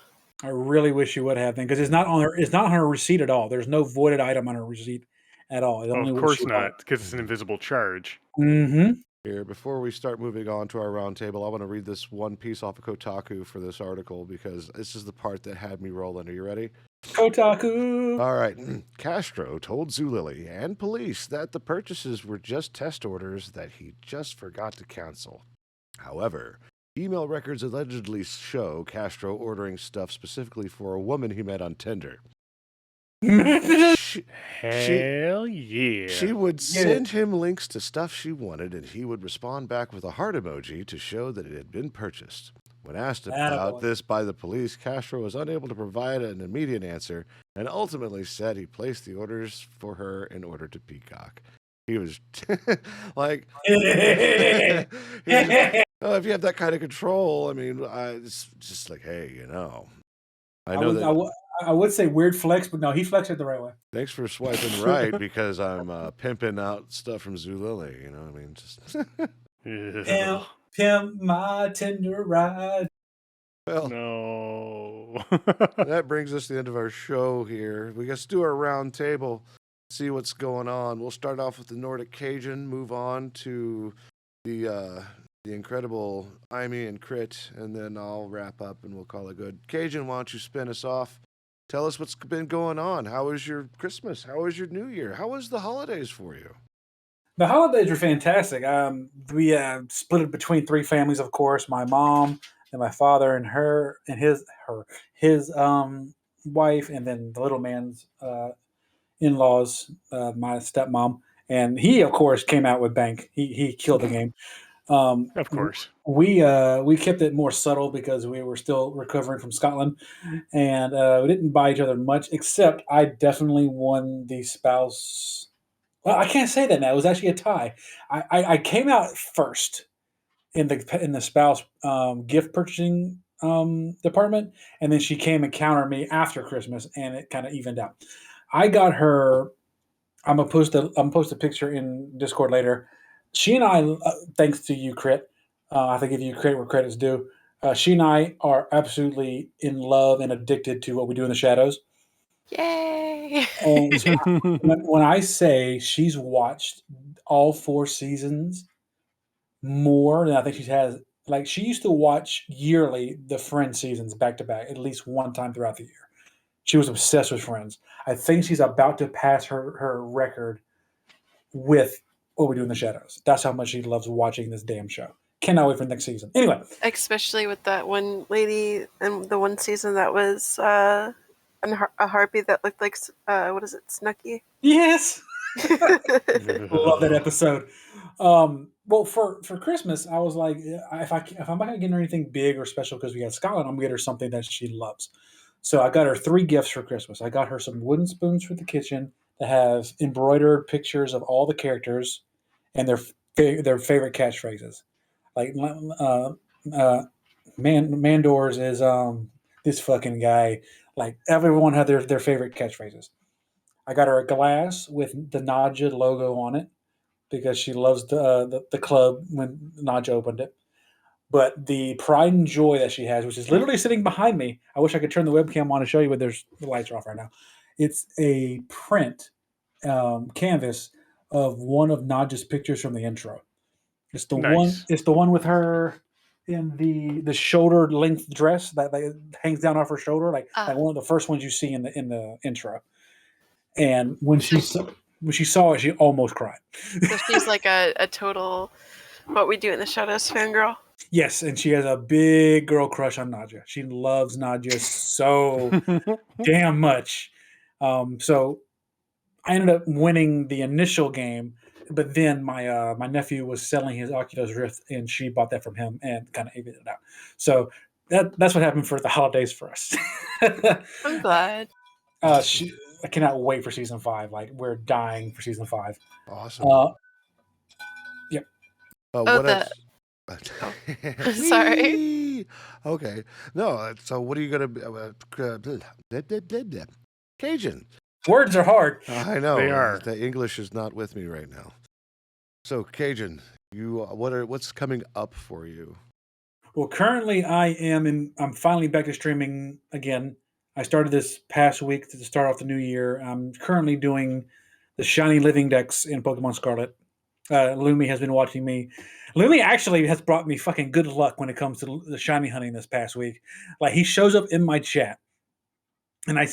I really wish you would have then, because it's not on her. It's not on her receipt at all. There's no voided item on her receipt at all. It's Oh, only of what she course bought. not, because it's an invisible charge. Mm-hmm. Here, before we start moving on to our roundtable, I want to read this one piece off of Kotaku for this article because this is the part that had me rolling. Are you ready? Kotaku. All right. Castro told Zulily and police that the purchases were just test orders that he just forgot to cancel. However, email records allegedly show Castro ordering stuff specifically for a woman he met on Tinder. She, Hell yeah. she would Get send it. him links to stuff she wanted, and he would respond back with a heart emoji to show that it had been purchased. When asked about Attaboy. this by the police, Castro was unable to provide an immediate answer and ultimately said he placed the orders for her in order to peacock. He was like, he was, oh, if you have that kind of control, I mean, it's just like, hey, you know, I know that. I would say weird flex, but no, he flexed it the right way. Thanks for swiping right because I'm pimping out stuff from Zulily. You know what I mean? Just Ew. Pimp my Tinder ride. well, No. that brings us to the end of our show here. We got to do our round table, see what's going on. We'll start off with the Nordic Cajun, move on to the incredible Imee and Crit, and then I'll wrap up and we'll call it good. Cajun, why don't you spin us off? Tell us what's been going on. How was your Christmas? How was your New Year? How was the holidays for you? The holidays were fantastic. We split it between three families, of course. My mom and my father and his wife, and then the little man's in-laws, my stepmom, and he, of course, came out with bank. He killed the game. Of course. We kept it more subtle because we were still recovering from Scotland, and we didn't buy each other much. Except I definitely won the spouse. Well, I can't say that now. It was actually a tie. I came out first in the spouse gift purchasing department, and then she came and countered me after Christmas, and it kind of evened out. I got her. I'm gonna post a picture in Discord later. She and I, thanks to you, Crit. I have to give you credit where credit's due. She and I are absolutely in love and addicted to what we do in the shadows. Yay! And when I say she's watched all 4 seasons more than I think she has, like she used to watch yearly the Friends seasons back to back at least one time throughout the year. She was obsessed with Friends. I think she's about to pass her record with What We Do in the Shadows. That's how much she loves watching this damn show. Cannot wait for next season. Anyway, especially with that one lady in the one season that was a harpy that looked like what is it, Snooky? yes, love that episode. Well, for Christmas, I was like, if I'm not gonna get her anything big or special because we got Scotland, I'm gonna get her something that she loves. So I got her 3 gifts for Christmas. I got her some wooden spoons for the kitchen that have embroidered pictures of all the characters and their favorite catchphrases. Like Mandor's is this fucking guy. Like everyone had their favorite catchphrases. I got her a glass with the Nadja logo on it because she loves the club when Nadja opened it. But the pride and joy that she has, which is literally sitting behind me, I wish I could turn the webcam on to show you, but the lights are off right now. It's a print canvas of one of Nadja's pictures from the intro. It's the one. Nice. It's the one with her in the shoulder length dress that hangs down off her shoulder, like one of the first ones you see in the intro. And when she saw it, she almost cried. So she's like a total What We Do in the Shadows fangirl. Yes, and she has a big girl crush on Nadja. She loves Nadja so damn much. So I ended up winning the initial game, but then my nephew was selling his Oculus Rift, and she bought that from him and kind of evened it out. So that's what happened for the holidays for us. I'm glad. I cannot wait for season 5. Like, we're dying for season 5. Awesome. Yep. Sorry. Okay. No. So what are you gonna? Cajun. Words are hard. I know They are. The English is not with me right now. So Cajun, what's coming up for you? Well, currently I'm finally back to streaming again. I started this past week to start off the new year. I'm currently doing the shiny living decks in Pokemon Scarlet. Lumi has been watching me. Lumi actually has brought me fucking good luck when it comes to the shiny hunting this past week. Like, he shows up in my chat, and I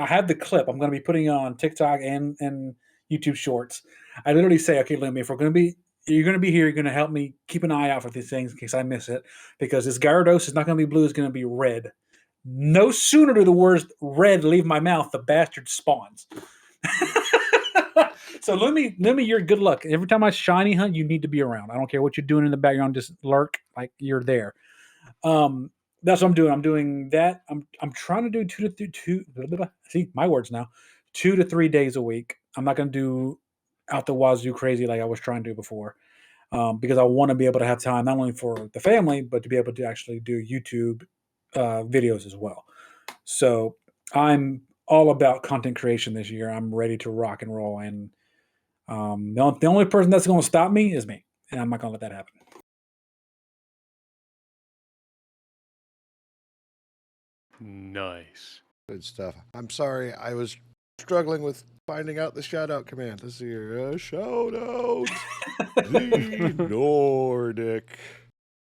have the clip. I'm gonna be putting it on TikTok and YouTube Shorts. I literally say, okay, Lumi, if you're gonna be here, you're gonna help me keep an eye out for these things in case I miss it, because this Gyarados is not gonna be blue; it's gonna be red. No sooner do the words red leave my mouth, the bastard spawns. So Lumi, you're good luck. Every time I shiny hunt, you need to be around. I don't care what you're doing in the background, just lurk like you're there. That's what I'm doing. I'm doing that. I'm trying to do 2 to 3 days a week. I'm not going to do out the wazoo crazy like I was trying to do before, because I want to be able to have time not only for the family, but to be able to actually do YouTube videos as well. So I'm all about content creation this year. I'm ready to rock and roll, and the only person that's going to stop me is me, and I'm not going to let that happen. Nice. Good stuff. I'm sorry, I was struggling with finding out the shout out command. Let's see here. Shout out the Nordic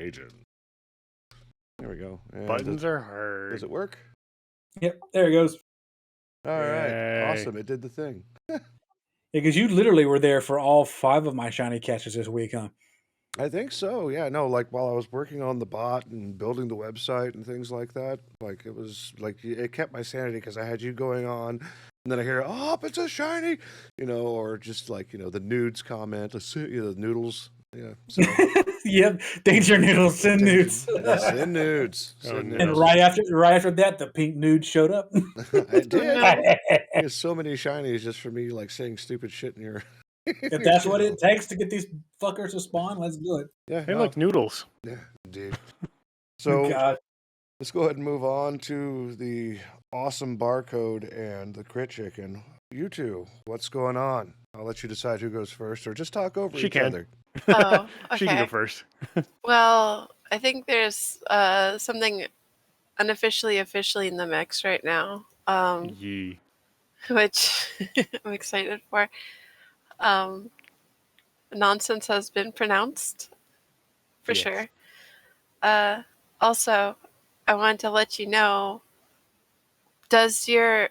agent. There we go. And Buttons are hard. Does it work? Yep, there it goes. All right. Yay. Awesome. It did the thing. Yeah, because you literally were there for all 5 of my shiny catches this week, huh? I think so. Yeah, no, like while I was working on the bot and building the website and things like that, like it was like it kept my sanity because I had you going on, and then I hear, "Oh, it's a shiny," or just like the nudes comment, the noodles. Yeah. So. Yep, danger noodles, send nudes. Send nudes. Oh, no. And right after that, the pink nude showed up. I did. There's so many shinies just for me, like saying stupid shit in your. If that's what it takes to get these fuckers to spawn, let's do it. Yeah. They like noodles. Yeah, indeed. So God. let's go ahead and move on to the awesome barcode and the crit chicken. You two, what's going on? I'll let you decide who goes first, or just talk over each other. Oh, okay. She can go first. Well, I think there's something officially in the mix right now, Yee. which I'm excited for. Nonsense has been pronounced, for sure. Also, I wanted to let you know Does your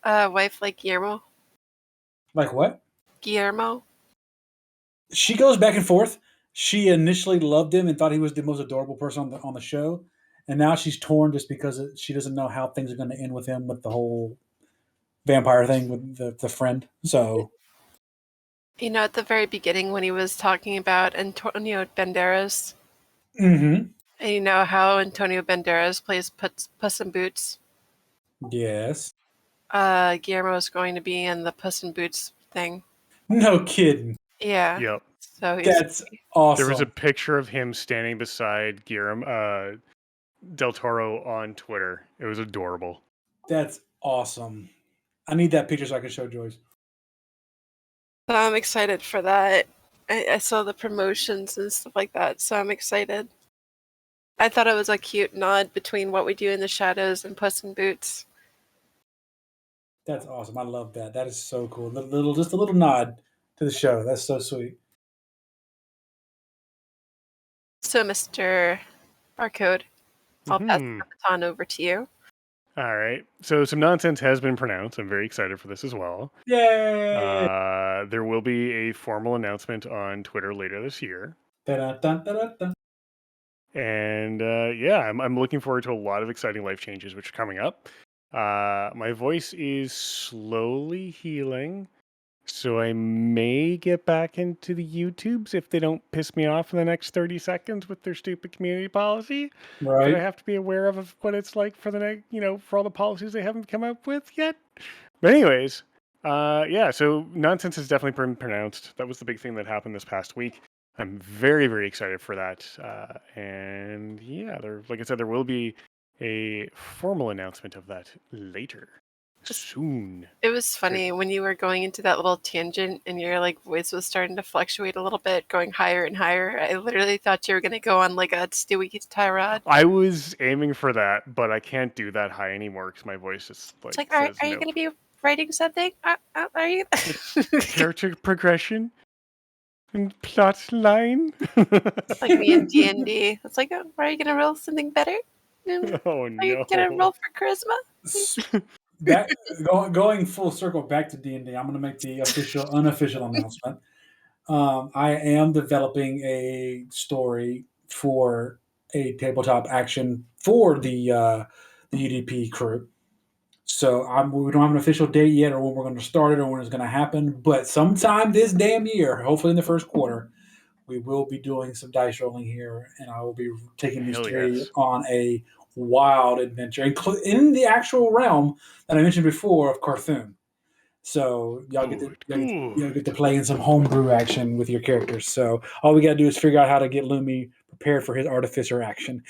wife like Guillermo? Like what? Guillermo? She goes back and forth. She initially loved him and thought he was the most adorable person on the show, and now she's torn just because she doesn't know how things are going to end with him with the whole vampire thing with the friend. So, You know, at the very beginning when he was talking about Antonio Banderas, mm-hmm. and you know how Antonio Banderas plays Puss in Boots? Yes. Guillermo is going to be in the Puss in Boots thing. No kidding. Yeah. Yep. So he's That's awesome. There was a picture of him standing beside Guillermo del Toro on Twitter. It was adorable. That's awesome. I need that picture so I can show Joyce. So I'm excited for that. I saw the promotions and stuff like that, so I'm excited. I thought it was a cute nod between What We Do in the Shadows and Puss in Boots. That's awesome. I love that. That is so cool. Just a little nod to the show. That's so sweet. So, Mr. Barcode, I'll pass the baton over to you. All right. So some nonsense has been pronounced. I'm very excited for this as well. Yay! There will be a formal announcement on Twitter later this year. Da-da-da-da-da. And yeah, I'm looking forward to a lot of exciting life changes which are coming up. My voice is slowly healing, so I may get back into the YouTubes if they don't piss me off in the next 30 seconds with their stupid community policy. Right. But I have to be aware of what it's like for the next, for all the policies they haven't come up with yet. But anyways, yeah, so nonsense has definitely been pronounced. That was the big thing that happened this past week. I'm very, very excited for that. And yeah, like I said, there will be a formal announcement of that later. Soon. It was funny when you were going into that little tangent and your voice was starting to fluctuate a little bit, going higher and higher. I literally thought you were going to go on like a Stewie tirade. I was aiming for that, but I can't do that high anymore because my voice is It's like, are you going to be writing something? Are you? Character progression and plot line. It's like me in D&D. It's like, are you going to roll something better? Oh no! Are you going to roll for charisma? Going full circle back to D&D, I'm going to make the unofficial announcement. I am developing a story for a tabletop action for the UDP crew. So we don't have an official date yet, or when we're going to start it, or when it's going to happen. But sometime this damn year, hopefully in the first quarter, we will be doing some dice rolling here, and I will be taking these three on a wild adventure in the actual realm that I mentioned before of Carthun. So y'all get to play in some homebrew action with your characters. So all we got to do is figure out how to get Lumi prepared for his artificer action.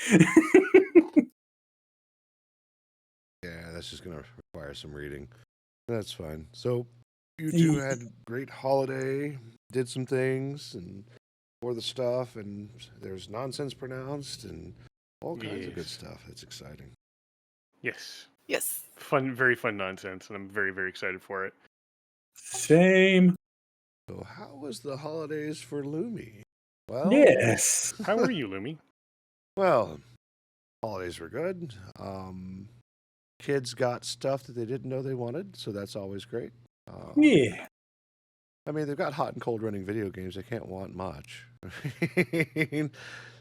Yeah, that's just going to require some reading. That's fine. So you two had a great holiday, did some things, and for the stuff, and there's nonsense pronounced, and all kinds of good stuff. It's exciting. Yes. Yes. Fun, very fun nonsense, and I'm very, very excited for it. Same. So how was the holidays for Lumi? Well, yes. How were you, Lumi? Well, holidays were good. Kids got stuff that they didn't know they wanted, so that's always great. Yeah. I mean, they've got hot and cold running video games. They can't want much.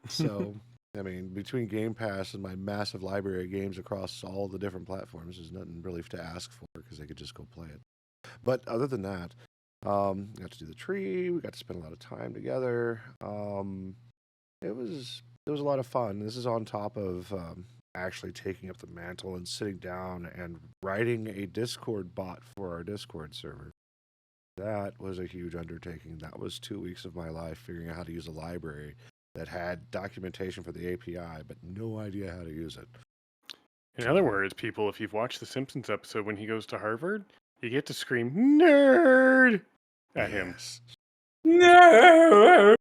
So, I mean, between Game Pass and my massive library of games across all the different platforms, there's nothing really to ask for because they could just go play it. But other than that, we got to do the tree. We got to spend a lot of time together. It was a lot of fun. This is on top of actually taking up the mantle and sitting down and writing a Discord bot for our Discord server. That was a huge undertaking. That was 2 weeks of my life figuring out how to use a library that had documentation for the API, but no idea how to use it. In other words, people, if you've watched the Simpsons episode when he goes to Harvard, you get to scream "nerd" at him. Nerd.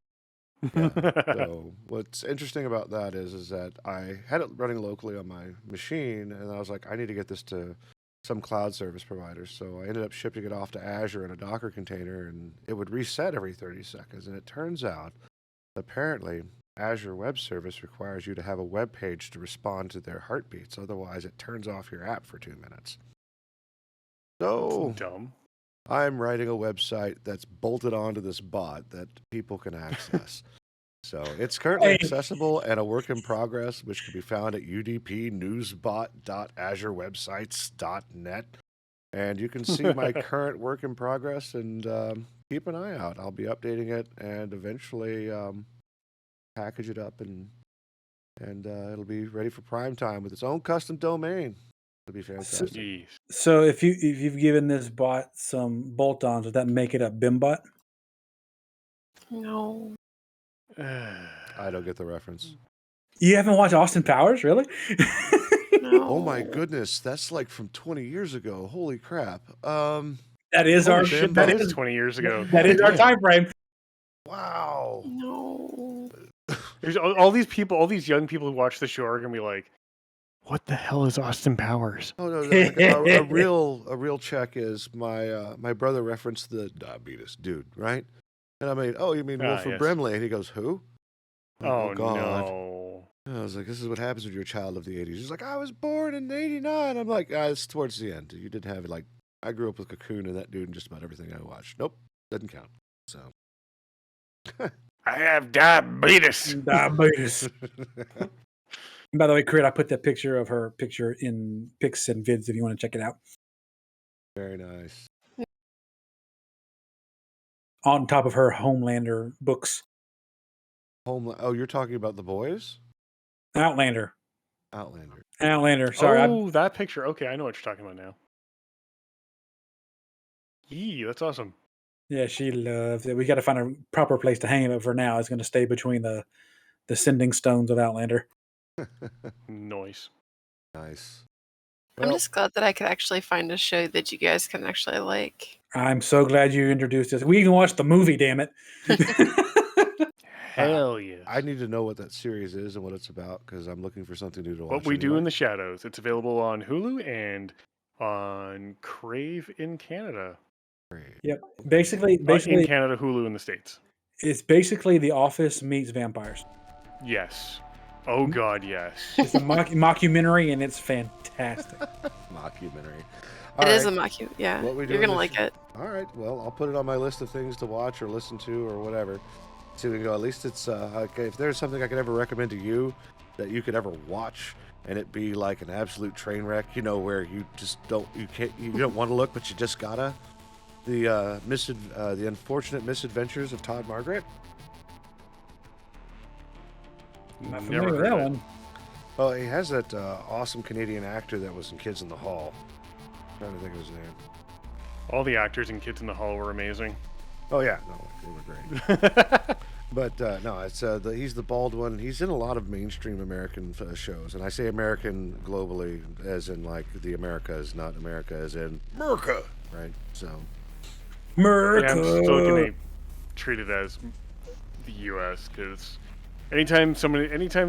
Yeah. So what's interesting about that is that I had it running locally on my machine, and I was like, I need to get this to some cloud service providers. So I ended up shipping it off to Azure in a Docker container, and it would reset every 30 seconds. And it turns out, apparently, Azure Web Service requires you to have a web page to respond to their heartbeats. Otherwise, it turns off your app for 2 minutes. So, Dumb. I'm writing a website that's bolted onto this bot that people can access. So it's currently accessible and a work in progress, which can be found at udpnewsbot.azurewebsites.net. And you can see my current work in progress and keep an eye out. I'll be updating it and eventually package it up and it'll be ready for prime time with its own custom domain. It'll be fantastic. Jeez. So if you've given this bot some bolt-ons, does that make it a BIM-bot? No. I don't get the reference. You haven't watched Austin Powers, really? No. Oh my goodness, that's like from 20 years ago. Holy crap. That is Holy our shit, that is 20 years ago. That is our time frame. Wow. No. There's all these people, all these young people who watch the show are gonna be like, "What the hell is Austin Powers?" Oh no, a real check is my brother referenced the diabetes dude, right? And I mean, oh, you mean Wilford yes. Brimley? And he goes, who? Oh God. no. And I was like, this is what happens when you're a child of the 80s. He's like, I was born in 89. I'm like, it's towards the end. You didn't have it. Like, I grew up with Cocoon and that dude and just about everything I watched. Nope, doesn't count. So. I have diabetes. Diabetes. By the way, Crit, I put that picture of her picture in Pics and Vids if you want to check it out. Very nice. On top of her Homelander books. Oh, you're talking about The Boys? Outlander. Outlander. Sorry. Oh, that picture. Okay, I know what you're talking about now. Yee, that's awesome. Yeah, she loves it. We got to find a proper place to hang it up for now. It's going to stay between the sending stones of Outlander. Nice. Nice. I'm Well, just glad that I could actually find a show that you guys can actually like. I'm so glad you introduced us. We even watched the movie, damn it. Hell yes. I need to know what that series is and what it's about because I'm looking for something new to watch. What We Do anyway. in the Shadows. It's available on Hulu and on Crave in Canada. Yep. Basically, In Canada, Hulu in the States. it's basically The Office meets vampires. Yes. Oh God, yes. It's a mockumentary, and it's fantastic. Mockumentary. It is a mockumentary. Yeah, What we you're doing gonna this- like it. All right. Well, I'll put it on my list of things to watch or listen to or whatever. So we can go. At least it's okay. If there's something I could ever recommend to you that you could ever watch and it be like an absolute train wreck, where you just don't want to look, but you just gotta. The Unfortunate Misadventures of Todd Margaret. Not Never familiar with heard that of it. one. Oh, he has that awesome Canadian actor that was in Kids in the Hall. I'm trying to think of his name. All the actors in Kids in the Hall were amazing. Oh yeah, no, they were great. But no, it's he's the bald one. He's in a lot of mainstream American shows, and I say American globally, as in like the Americas, not America as in America, right? So America. Yeah, I'm still gonna treat it as the U.S. because anytime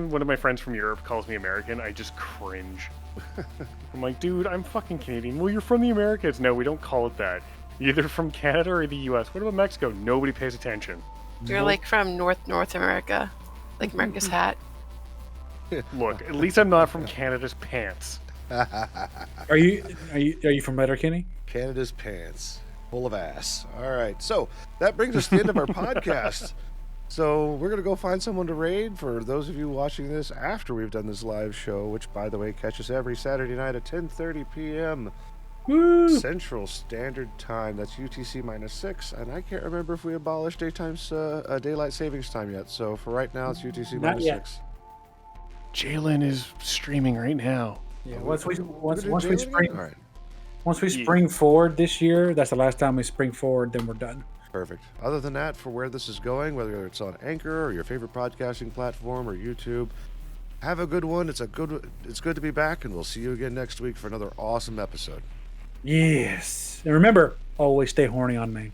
one of my friends from Europe calls me American, I just cringe. I'm like, dude, I'm fucking Canadian. Well, you're from the Americas. No, we don't call it that. You're either from Canada or the U.S. What about Mexico? Nobody pays attention. You're like from North America, like America's hat. Look, at least I'm not from Canada's pants. Are you from Letterkenny? Canada's pants, full of ass. All right, so that brings us to the end of our podcast. So we're gonna go find someone to raid. For those of you watching this after we've done this live show, which by the way catches every Saturday night at 10:30 p.m. Woo! Central Standard Time. That's UTC -6, and I can't remember if we abolished daylight savings time yet. So for right now, it's UTC Not yet. -6. Jalen is streaming right now. Yeah. We're gonna do Jalen again? All right, Once we spring forward this year, that's the last time we spring forward. Then we're done. perfect. Other than that, for where this is going, whether it's on Anchor or your favorite podcasting platform or YouTube, have a good one. It's good to be back, and we'll see you again next week for another awesome episode. Yes. And remember, always stay horny on me.